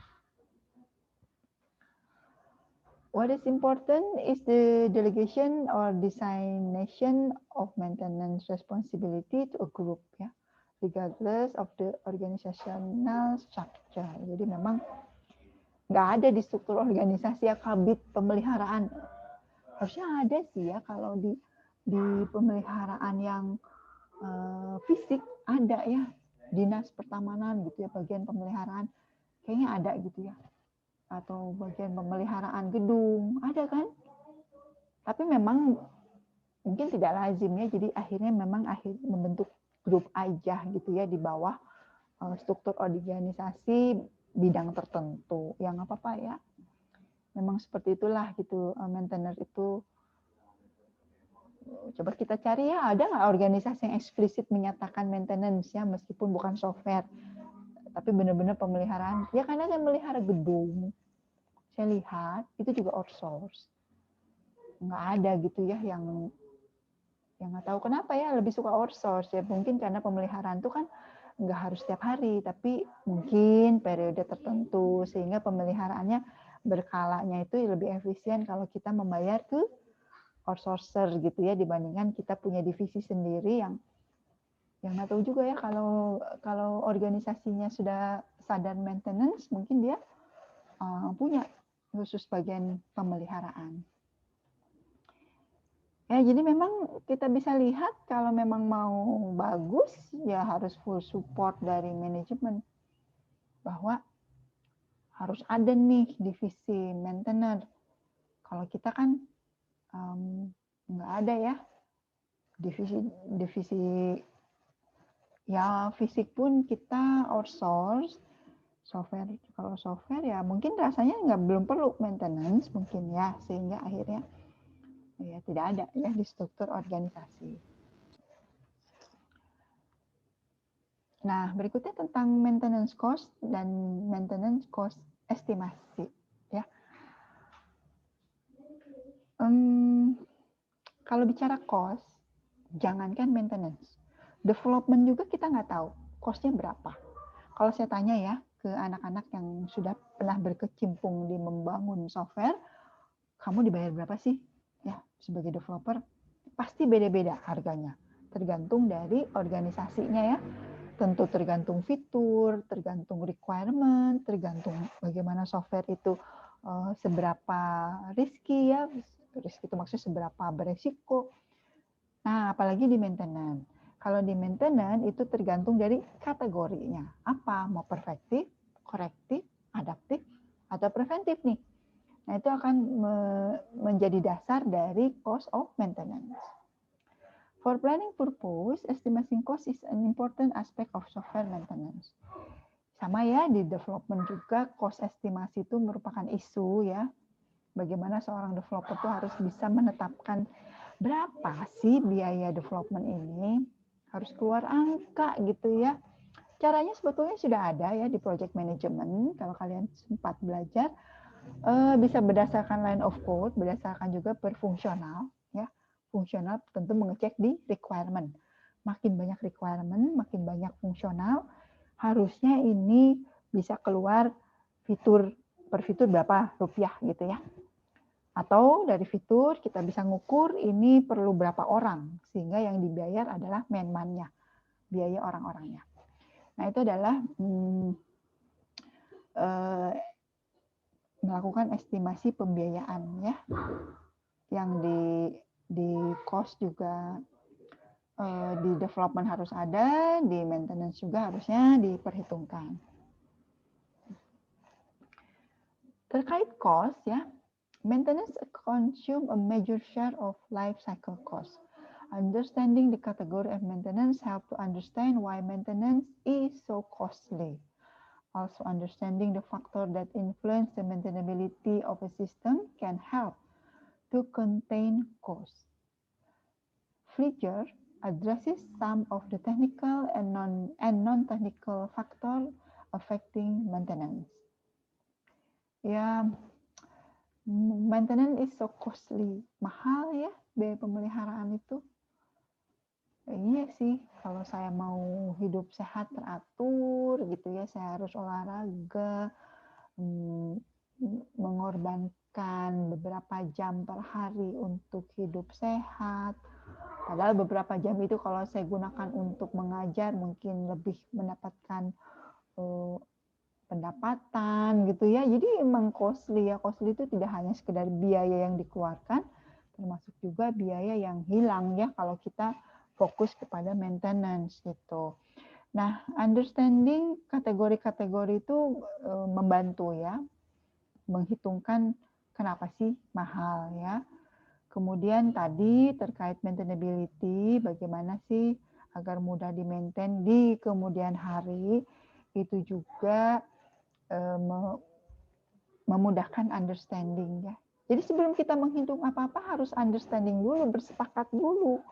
[SPEAKER 1] What is important is the delegation or designation of maintenance responsibility to a group ya, regardless of the organizational structure. Jadi memang nggak ada di struktur organisasi ya kabit pemeliharaan. Harusnya ada sih ya kalau di pemeliharaan yang fisik ada ya, dinas pertamanan gitu ya, bagian pemeliharaan kayaknya ada gitu ya, atau bagian pemeliharaan gedung ada kan, tapi memang mungkin tidak lazim ya, jadi akhirnya memang membentuk grup aja gitu ya di bawah struktur organisasi bidang tertentu, yang apa-apa ya, memang seperti itulah gitu. Maintainer itu coba kita cari ya, ada nggak organisasi yang eksplisit menyatakan maintenance ya, meskipun bukan software tapi benar-benar pemeliharaan ya, karena saya melihara gedung, saya lihat itu juga outsource, nggak ada gitu ya yang nggak tahu kenapa ya lebih suka outsource ya, mungkin karena pemeliharaan itu kan nggak harus setiap hari, tapi mungkin periode tertentu, sehingga pemeliharaannya berkalanya itu lebih efisien kalau kita membayar ke outsourcer gitu ya, dibandingkan kita punya divisi sendiri yang nggak tahu juga ya, kalau organisasinya sudah sadar maintenance, mungkin dia punya khusus bagian pemeliharaan. Ya, jadi memang kita bisa lihat kalau memang mau bagus ya harus full support dari manajemen, bahwa harus ada nih divisi maintainer. Kalau kita kan nggak ada ya divisi ya, fisik pun kita outsource. Software, kalau software ya mungkin rasanya belum perlu maintenance mungkin ya, sehingga akhirnya ya tidak ada ya di struktur organisasi. Nah, berikutnya tentang maintenance cost dan maintenance cost estimasi ya. Kalau bicara cost, jangankan maintenance, development juga kita nggak tahu costnya berapa. Kalau saya tanya ya ke anak-anak yang sudah pernah berkecimpung di membangun software, kamu dibayar berapa sih ya sebagai developer? Pasti beda-beda harganya, tergantung dari organisasinya ya. Tentu tergantung fitur, tergantung requirement, tergantung bagaimana software itu seberapa risky ya, risky itu maksudnya seberapa beresiko. Nah, apalagi di maintenance. Kalau di maintenance itu tergantung dari kategorinya. Apa? Mau perfektif, korektif, adaptif, atau preventif nih. Nah, itu akan menjadi dasar dari cost of maintenance. For planning purpose, estimating cost is an important aspect of software maintenance. Sama ya, di development juga cost estimasi itu merupakan isu ya. bagaimana seorang developer itu harus bisa menetapkan berapa sih biaya development ini, harus keluar angka gitu ya. Caranya sebetulnya sudah ada ya di project management, kalau kalian sempat belajar, bisa berdasarkan line of code, berdasarkan juga per fungsional ya. Fungsional tentu mengecek di requirement. Makin banyak requirement, makin banyak fungsional, harusnya ini bisa keluar fitur per fitur berapa rupiah gitu ya. Atau dari fitur kita bisa ngukur ini perlu berapa orang, sehingga yang dibayar adalah man-man-nya, biaya orang-orangnya. Nah, itu adalah melakukan estimasi pembiayaan ya. Yang di cost juga di development harus ada, di maintenance juga harusnya diperhitungkan. Terkait cost ya, maintenance consume a major share of life cycle cost. Understanding the category of maintenance help to understand why maintenance is so costly. Also, understanding the factor that influence the maintainability of a system can help to contain costs. Fletcher addresses some of the technical and non-technical factors affecting maintenance. Ya, maintenance is so costly, mahal ya biaya pemeliharaan itu. Iya sih, kalau saya mau hidup sehat teratur gitu ya, saya harus olahraga, mengorbankan beberapa jam per hari untuk hidup sehat. Padahal beberapa jam itu kalau saya gunakan untuk mengajar mungkin lebih mendapatkan pendapatan gitu ya. Jadi emang costly ya. Costly itu tidak hanya sekedar biaya yang dikeluarkan, termasuk juga biaya yang hilang ya kalau kita fokus kepada maintenance gitu. Nah, understanding kategori-kategori itu membantu ya, menghitungkan kenapa sih mahal ya. Kemudian tadi terkait maintainability, bagaimana sih agar mudah di-maintain di kemudian hari, itu juga memudahkan understanding ya. Jadi sebelum kita menghitung apa-apa harus understanding dulu, bersepakat dulu.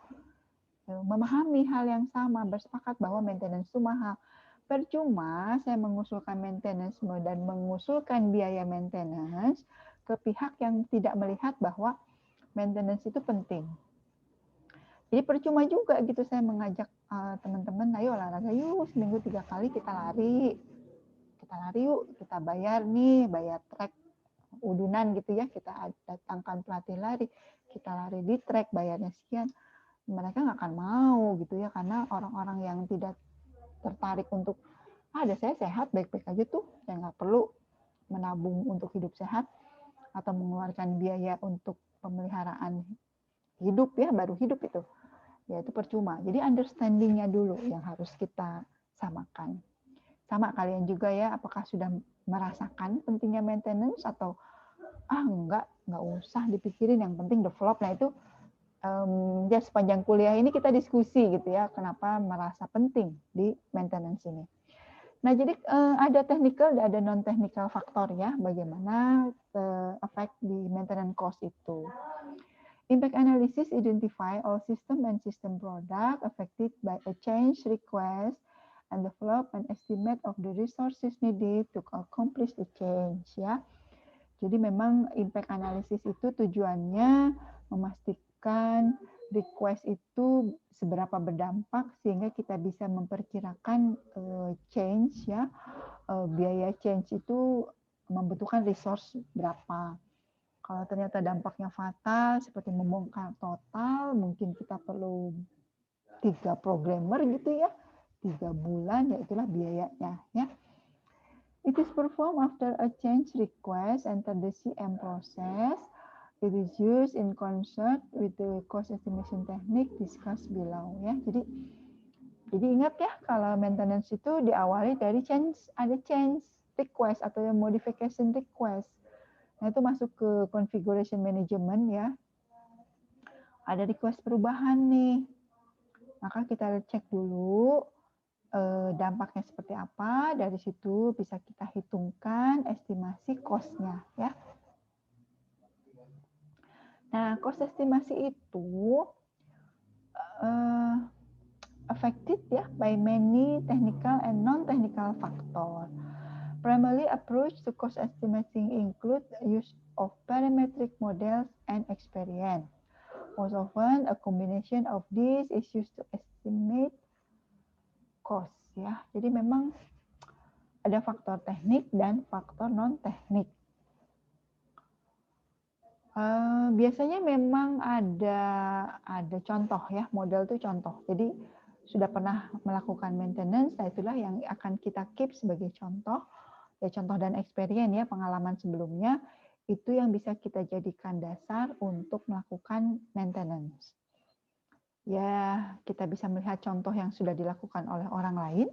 [SPEAKER 1] Memahami hal yang sama, bersepakat bahwa maintenance itu mahal. Percuma saya mengusulkan maintenance dan mengusulkan biaya maintenance ke pihak yang tidak melihat bahwa maintenance itu penting. Jadi percuma juga gitu saya mengajak teman-teman, ayo olahraga yuk, seminggu 3 kali kita lari. Kita lari yuk, kita bayar nih, bayar trek udunan gitu ya, kita datangkan pelatih lari, kita lari di trek, bayarnya sekian. Mereka nggak akan mau gitu ya, karena orang-orang yang tidak tertarik untuk ada saya sehat baik-baik aja tuh, saya nggak perlu menabung untuk hidup sehat atau mengeluarkan biaya untuk pemeliharaan hidup ya, baru hidup itu ya, itu percuma. Jadi understanding-nya dulu yang harus kita samakan. Sama kalian juga ya, apakah sudah merasakan pentingnya maintenance atau enggak usah dipikirin, yang penting develop. Nah itu ya sepanjang kuliah ini kita diskusi gitu ya, kenapa merasa penting di maintenance ini. Nah, jadi ada technical dan ada non-technical faktor ya, bagaimana efek di maintenance cost itu. Impact analysis identify all system and system product affected by a change request and develop an estimate of the resources needed to accomplish the change ya. Jadi memang impact analysis itu tujuannya memastikan request itu seberapa berdampak sehingga kita bisa memperkirakan change ya, biaya change itu membutuhkan resource berapa. Kalau ternyata dampaknya fatal seperti membongkar total, mungkin kita perlu 3 programmer gitu ya, 3 bulan, ya itulah biayanya ya. It is performed after a change request enter the CM process. It is used in concert with the cost estimation technique discussed below ya. Jadi ingat ya, kalau maintenance itu diawali dari ada change request atau modification request. Nah, itu masuk ke configuration management ya. Ada request perubahan nih. Maka kita cek dulu dampaknya seperti apa, dari situ bisa kita hitungkan estimasi cost-nya ya. Nah, cost estimasi itu affected ya by many technical and non-technical factor. Primary approach to cost estimating include use of parametric models and experience. Most often, a combination of these is used to estimate cost ya. Jadi memang ada faktor teknik dan faktor non teknik. Biasanya memang ada contoh ya, model itu contoh. Jadi sudah pernah melakukan maintenance, nah itulah yang akan kita keep sebagai contoh. Ya contoh dan experience ya, pengalaman sebelumnya itu yang bisa kita jadikan dasar untuk melakukan maintenance. Ya, kita bisa melihat contoh yang sudah dilakukan oleh orang lain,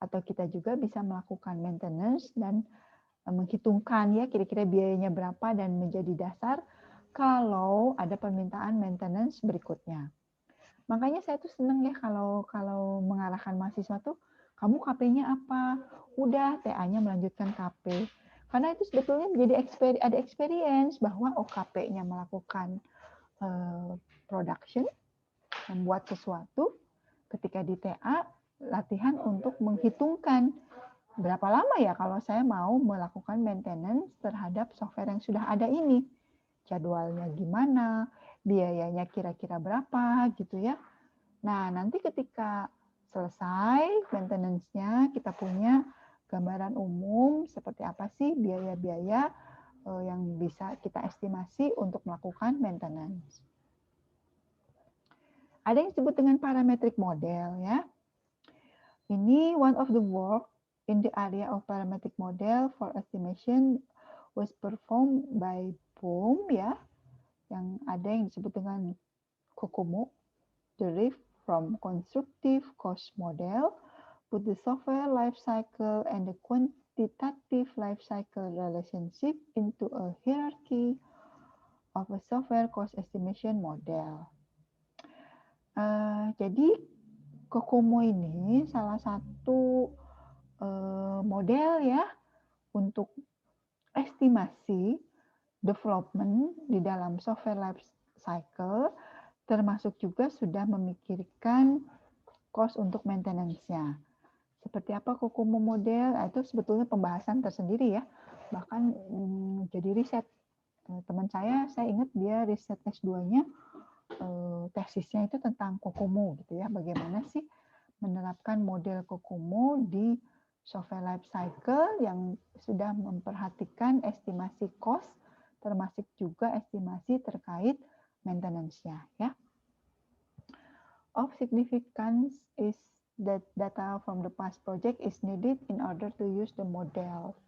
[SPEAKER 1] atau kita juga bisa melakukan maintenance dan menghitungkan ya kira-kira biayanya berapa dan menjadi dasar kalau ada permintaan maintenance berikutnya. Makanya saya tuh seneng ya kalau mengarahkan mahasiswa tuh, kamu KP-nya apa? Udah, TA-nya melanjutkan KP. Karena itu sebetulnya menjadi ada experience bahwa KP-nya melakukan production, membuat sesuatu, ketika di TA, latihan untuk menghitungkan berapa lama ya kalau saya mau melakukan maintenance terhadap software yang sudah ada ini. Jadwalnya gimana, biayanya kira-kira berapa gitu ya. Nah, nanti ketika selesai maintenance-nya, kita punya gambaran umum seperti apa sih biaya-biaya yang bisa kita estimasi untuk melakukan maintenance. Ada yang disebut dengan parametric model ya. Ini one of the work in the area of parametric model for estimation was performed by Bohm ya, yang ada yang disebut dengan COCOMO, derived from constructive cost model, put the software life cycle and the quantitative life cycle relationship into a hierarchy of a software cost estimation model. Jadi COCOMO ini salah satu model ya untuk estimasi development di dalam software life cycle, termasuk juga sudah memikirkan cost untuk maintenance-nya. Seperti apa COCOMO model? Nah, itu sebetulnya pembahasan tersendiri ya. Bahkan jadi riset. Teman saya ingat dia riset S2-nya, tesisnya itu tentang COCOMO gitu ya. Bagaimana sih menerapkan model COCOMO di software life cycle yang sudah memperhatikan estimasi cost, termasuk juga estimasi terkait maintenance-nya ya. Of significance is that data from the past project is needed in order to use the model.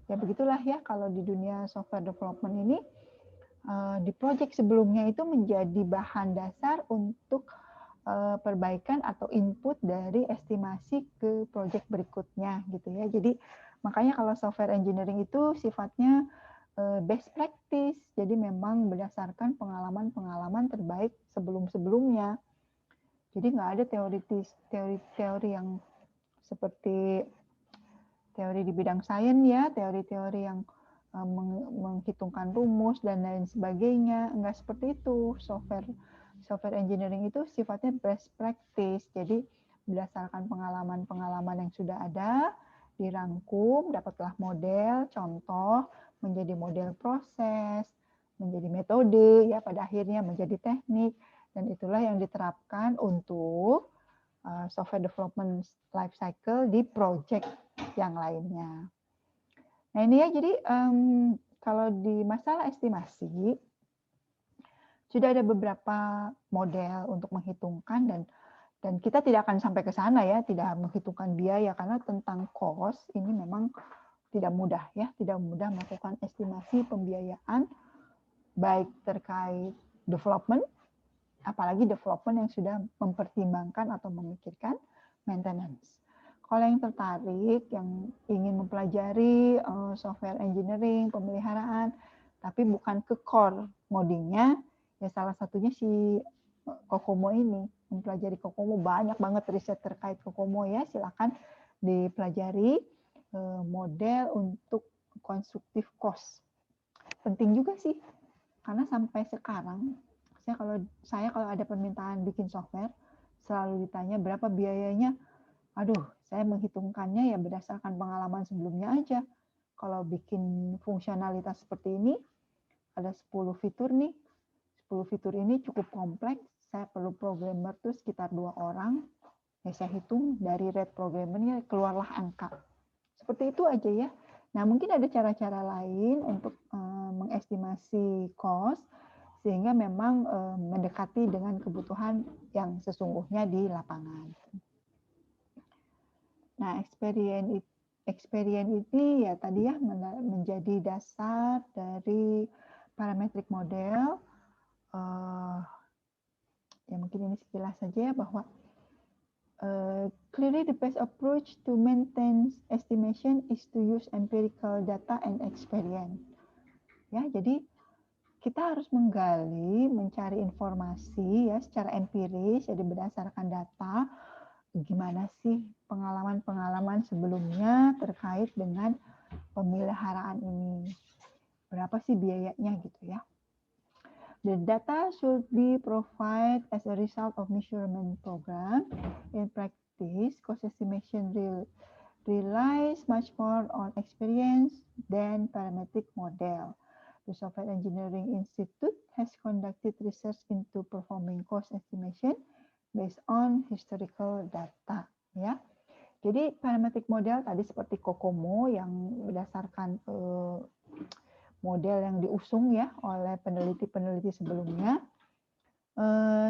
[SPEAKER 1] Ya begitulah ya kalau di dunia software development ini, di project sebelumnya itu menjadi bahan dasar untuk perbaikan atau input dari estimasi ke project berikutnya gitu ya. Jadi makanya kalau software engineering itu sifatnya best practice. Jadi memang berdasarkan pengalaman-pengalaman terbaik sebelum-sebelumnya. Jadi nggak ada teori-teori yang seperti teori di bidang sains ya, teori-teori yang menghitungkan rumus dan lain sebagainya. Nggak seperti itu. Software engineering itu sifatnya best practice. Jadi berdasarkan pengalaman-pengalaman yang sudah ada, dirangkum, dapatlah model, contoh, menjadi model proses, menjadi metode, ya pada akhirnya menjadi teknik, dan itulah yang diterapkan untuk software development life cycle di project yang lainnya. Nah ini ya, jadi kalau di masalah estimasi, sudah ada beberapa model untuk menghitungkan dan kita tidak akan sampai ke sana ya, tidak menghitungkan biaya karena tentang cost ini memang tidak mudah ya, tidak mudah melakukan estimasi pembiayaan baik terkait development, apalagi development yang sudah mempertimbangkan atau memikirkan maintenance. Kalau yang tertarik, yang ingin mempelajari software engineering, pemeliharaan, tapi bukan ke core ngodingnya, ya salah satunya si COCOMO ini. Mempelajari COCOMO, banyak banget riset terkait COCOMO ya, silakan dipelajari model untuk constructive cost. Penting juga sih Karena sampai sekarang, saya kalau ada permintaan bikin software, selalu ditanya berapa biayanya. Aduh, saya menghitungkannya ya berdasarkan pengalaman sebelumnya aja. Kalau bikin fungsionalitas seperti ini, ada 10 fitur nih. 10 fitur ini cukup kompleks. Saya perlu programmer tuh sekitar 2 orang. Ya saya hitung dari rate programmernya keluarlah angka. Seperti itu aja ya. Nah, mungkin ada cara-cara lain untuk mengestimasi cost sehingga memang mendekati dengan kebutuhan yang sesungguhnya di lapangan. Nah, experience ini ya tadi ya menjadi dasar dari parametric model. Ya mungkin ini sekilas saja ya bahwa clearly the best approach to maintain estimation is to use empirical data and experience. Ya, jadi kita harus menggali, mencari informasi ya secara empiris, jadi berdasarkan data, gimana sih pengalaman-pengalaman sebelumnya terkait dengan pemeliharaan ini. Berapa sih biayanya gitu ya. The data should be provided as a result of measurement program. In practice, cost estimation relies much more on experience than parametric model. The Software Engineering Institute has conducted research into performing cost estimation based on historical data. Ya, jadi parametric model tadi seperti COCOMO yang berdasarkan model yang diusung ya oleh peneliti-peneliti sebelumnya.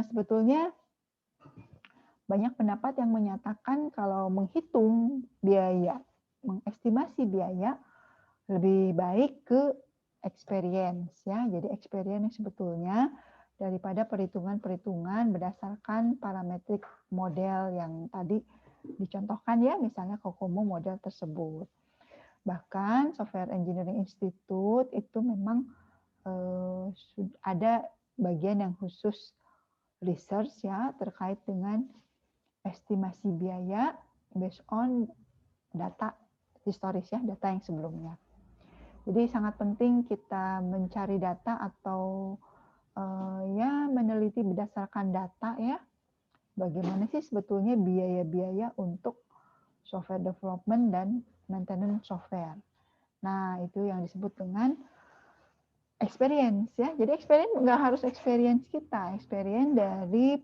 [SPEAKER 1] Sebetulnya banyak pendapat yang menyatakan kalau menghitung biaya, mengestimasi biaya lebih baik ke experience ya. Jadi experience sebetulnya daripada perhitungan-perhitungan berdasarkan parametric model yang tadi dicontohkan ya, misalnya COCOMO model tersebut. Bahkan Software Engineering Institute itu memang ada bagian yang khusus research ya terkait dengan estimasi biaya based on data historis ya, data yang sebelumnya. Jadi sangat penting kita mencari data atau ya meneliti berdasarkan data ya. Bagaimana sih sebetulnya biaya-biaya untuk software development dan maintenance software. Nah, itu yang disebut dengan experience ya. Jadi experience nggak harus experience kita, experience dari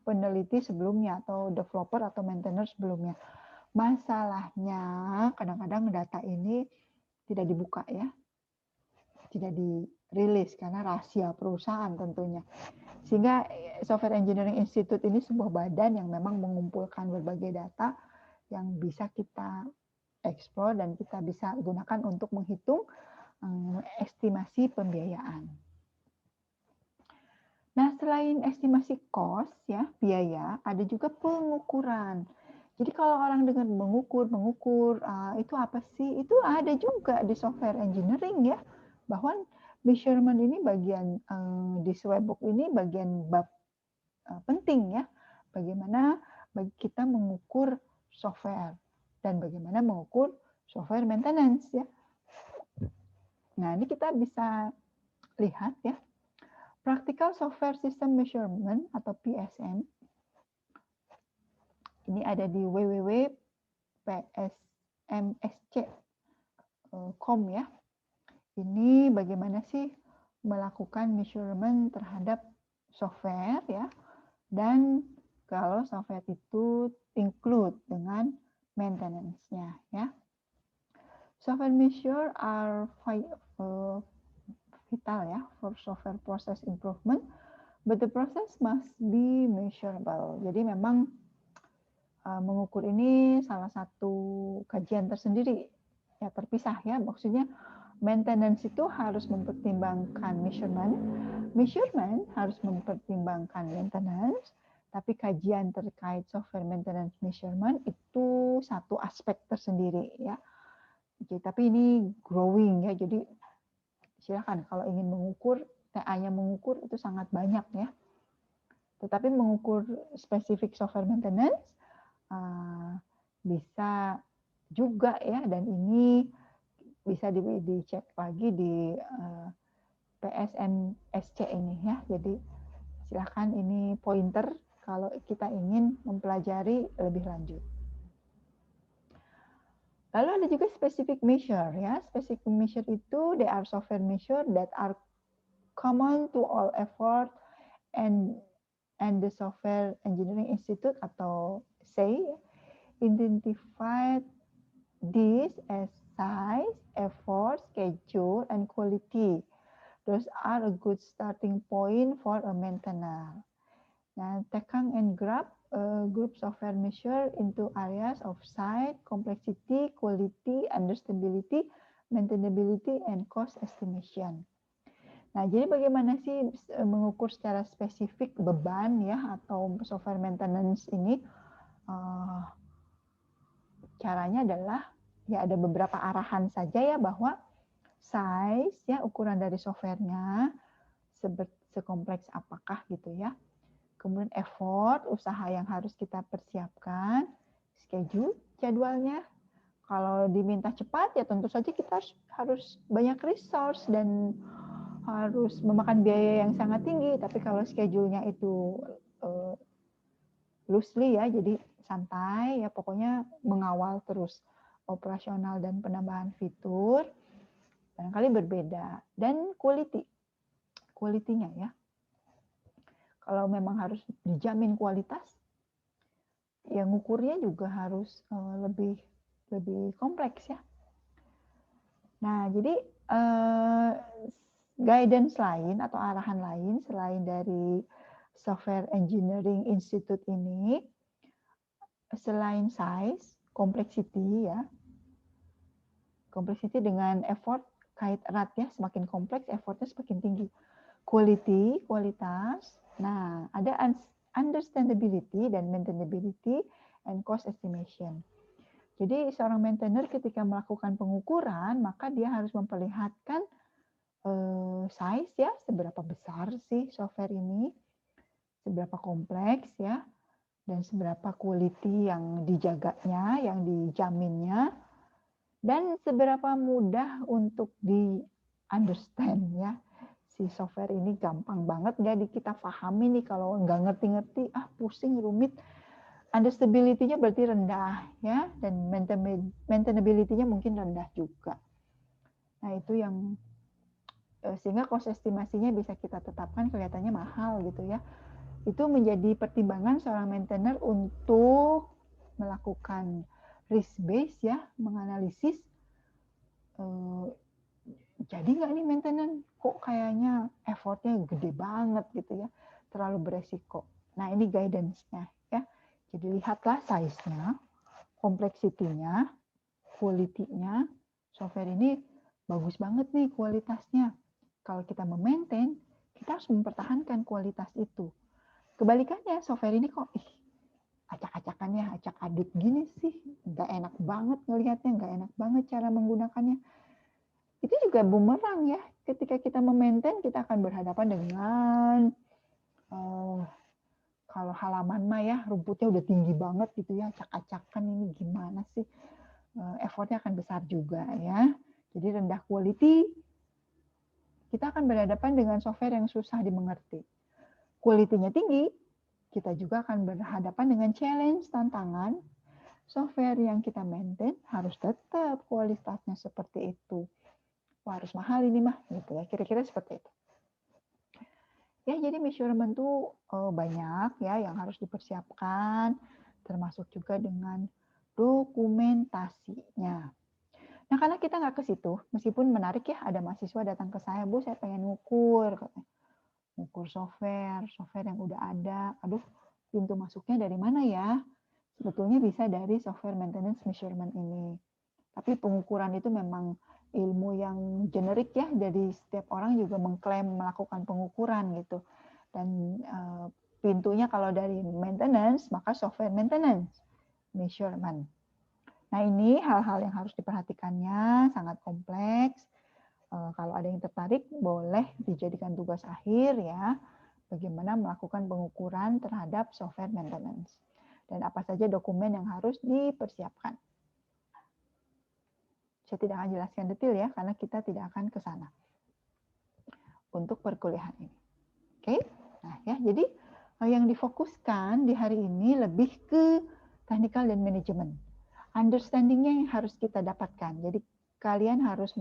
[SPEAKER 1] peneliti sebelumnya atau developer atau maintainer sebelumnya. Masalahnya kadang-kadang data ini tidak dibuka ya, tidak dirilis karena rahasia perusahaan tentunya. Sehingga Software Engineering Institute ini sebuah badan yang memang mengumpulkan berbagai data yang bisa kita eksplor dan kita bisa gunakan untuk menghitung estimasi pembiayaan. Nah, selain estimasi cost ya, biaya, ada juga pengukuran. Jadi kalau orang dengar mengukur itu apa sih? Itu ada juga di software engineering ya, bahwa measurement ini bagian di Swebbook ini bagian bab penting ya. Bagaimana kita mengukur software dan bagaimana mengukur software maintenance ya. Nah, ini kita bisa lihat ya. Practical Software System Measurement atau PSM ini ada di www.psmsc.com ya. Ini bagaimana sih melakukan measurement terhadap software ya. Dan kalau software itu include dengan maintenance-nya ya. Software measure are vital ya for software process improvement, but the process must be measurable. Jadi memang mengukur ini salah satu kajian tersendiri ya, terpisah ya. Maksudnya maintenance itu harus mempertimbangkan measurement harus mempertimbangkan maintenance, tapi kajian terkait software maintenance measurement itu satu aspek tersendiri ya. Jadi, tapi ini growing ya, jadi silakan kalau ingin mengukur, TA-nya mengukur itu sangat banyak ya. Tetapi mengukur spesifik software maintenance bisa juga ya, dan ini bisa dicek lagi di PSMSC ini ya. Jadi silahkan ini pointer kalau kita ingin mempelajari lebih lanjut. Lalu ada juga specific measure ya. Specific measure itu they are software measure that are common to all effort and the Software Engineering Institute atau SEI identified these as size, effort, schedule, and quality. Those are a good starting point for a maintainer. Now, Tekang and Grab group software measure into areas of size, complexity, quality, understandability, maintainability, and cost estimation. Nah, jadi bagaimana sih mengukur secara spesifik beban ya atau software maintenance ini? Caranya adalah ya ada beberapa arahan saja ya bahwa size ya ukuran dari softwarenya sekompleks apakah gitu ya. Kemudian effort, usaha yang harus kita persiapkan, schedule, jadwalnya. Kalau diminta cepat ya tentu saja kita harus banyak resource dan harus memakan biaya yang sangat tinggi. Tapi kalau schedule-nya itu loosely ya, jadi santai ya, pokoknya mengawal terus operasional dan penambahan fitur, barangkali berbeda. Dan quality-nya ya. Kalau memang harus dijamin kualitas, ya ngukurnya juga harus lebih kompleks ya. Nah, jadi guidance lain atau arahan lain selain dari Software Engineering Institute ini, selain size, complexity ya, complexity dengan effort kait erat ya, semakin kompleks effortnya semakin tinggi. Quality, kualitas. Nah, ada understandability dan maintainability and cost estimation. Jadi seorang maintainer ketika melakukan pengukuran, maka dia harus memperlihatkan size ya, seberapa besar sih software ini, seberapa kompleks ya, dan seberapa quality yang dijaganya, yang dijaminnya, dan seberapa mudah untuk di-understand ya. Si software ini gampang banget nggak kita pahami nih, kalau nggak ngerti-ngerti, pusing, rumit. Understandability-nya berarti rendah ya, dan maintainability-nya mungkin rendah juga. Nah itu yang sehingga cost estimasinya bisa kita tetapkan kelihatannya mahal gitu ya. Itu menjadi pertimbangan seorang maintainer untuk melakukan risk base ya, menganalisis jadi nggak nih maintenance kok kayaknya effortnya gede banget gitu ya, terlalu beresiko. Nah ini guidance-nya ya. Jadi lihatlah size-nya, kompleksitinya, quality-nya. Software ini bagus banget nih kualitasnya. Kalau kita memaintain, kita harus mempertahankan kualitas itu. Kebalikannya, software ini kok acak-acakannya, acak-adit gini sih, nggak enak banget ngelihatnya, nggak enak banget cara menggunakannya. Itu juga bumerang ya. Ketika kita memaintain, kita akan berhadapan dengan kalau halaman mah ya rumputnya udah tinggi banget gitu ya, acak-acakan ini gimana sih? Effortnya akan besar juga ya. Jadi rendah quality, kita akan berhadapan dengan software yang susah dimengerti. Quality-nya tinggi, kita juga akan berhadapan dengan challenge, tantangan. Software yang kita maintain harus tetap kualitasnya seperti itu. Wah, harus mahal ini mah, gitu ya. Kira-kira seperti itu. Ya, jadi measurement tuh banyak ya yang harus dipersiapkan, termasuk juga dengan dokumentasinya. Nah, karena kita nggak ke situ, meskipun menarik ya, ada mahasiswa datang ke saya, Bu, saya pengen ngukur. Ngukur software yang udah ada. Aduh, pintu masuknya dari mana ya? Sebetulnya bisa dari software maintenance measurement ini. Tapi pengukuran itu memang ilmu yang generik ya, dari setiap orang juga mengklaim melakukan pengukuran gitu. Dan pintunya kalau dari maintenance, maka software maintenance measurement. Nah ini hal-hal yang harus diperhatikannya, sangat kompleks. Kalau ada yang tertarik, boleh dijadikan tugas akhir ya, bagaimana melakukan pengukuran terhadap software maintenance. Dan apa saja dokumen yang harus dipersiapkan. Saya tidak akan jelaskan detail ya, karena kita tidak akan ke sana. untuk perkuliahan ini. Oke? Nah, ya, jadi yang difokuskan di hari ini lebih ke technical dan manajemen. Understanding-nya yang harus kita dapatkan. Jadi kalian harus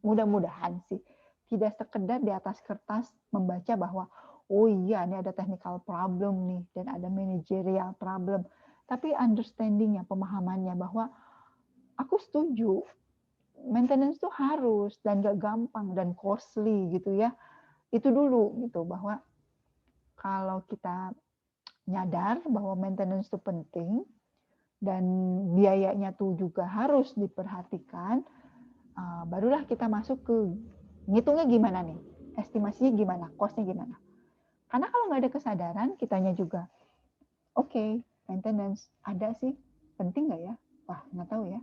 [SPEAKER 1] mudah-mudahan sih tidak sekedar di atas kertas membaca bahwa oh iya ini ada technical problem nih dan ada managerial problem. Tapi understanding-nya, pemahamannya bahwa aku setuju maintenance itu harus dan gak gampang dan costly gitu ya. Itu dulu gitu bahwa kalau kita nyadar bahwa maintenance itu penting dan biayanya tuh juga harus diperhatikan, barulah kita masuk ke ngitungnya gimana nih, estimasinya gimana, costnya gimana. Karena kalau nggak ada kesadaran, kitanya juga, oke, maintenance ada sih, penting nggak ya? Wah, nggak tahu ya,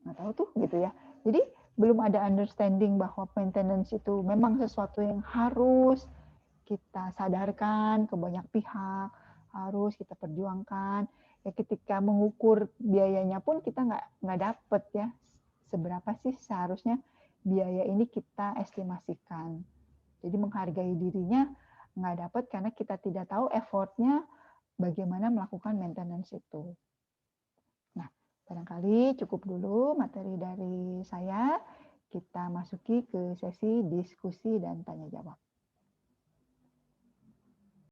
[SPEAKER 1] nggak tahu tuh gitu ya. Jadi belum ada understanding bahwa maintenance itu memang sesuatu yang harus kita sadarkan ke banyak pihak, harus kita perjuangkan. Ya ketika mengukur biayanya pun kita nggak dapet ya seberapa sih seharusnya biaya ini kita estimasikan. Jadi menghargai dirinya nggak dapat karena kita tidak tahu effortnya bagaimana melakukan maintenance itu. Nah, barangkali cukup dulu materi dari saya. Kita masuki ke sesi diskusi dan tanya jawab.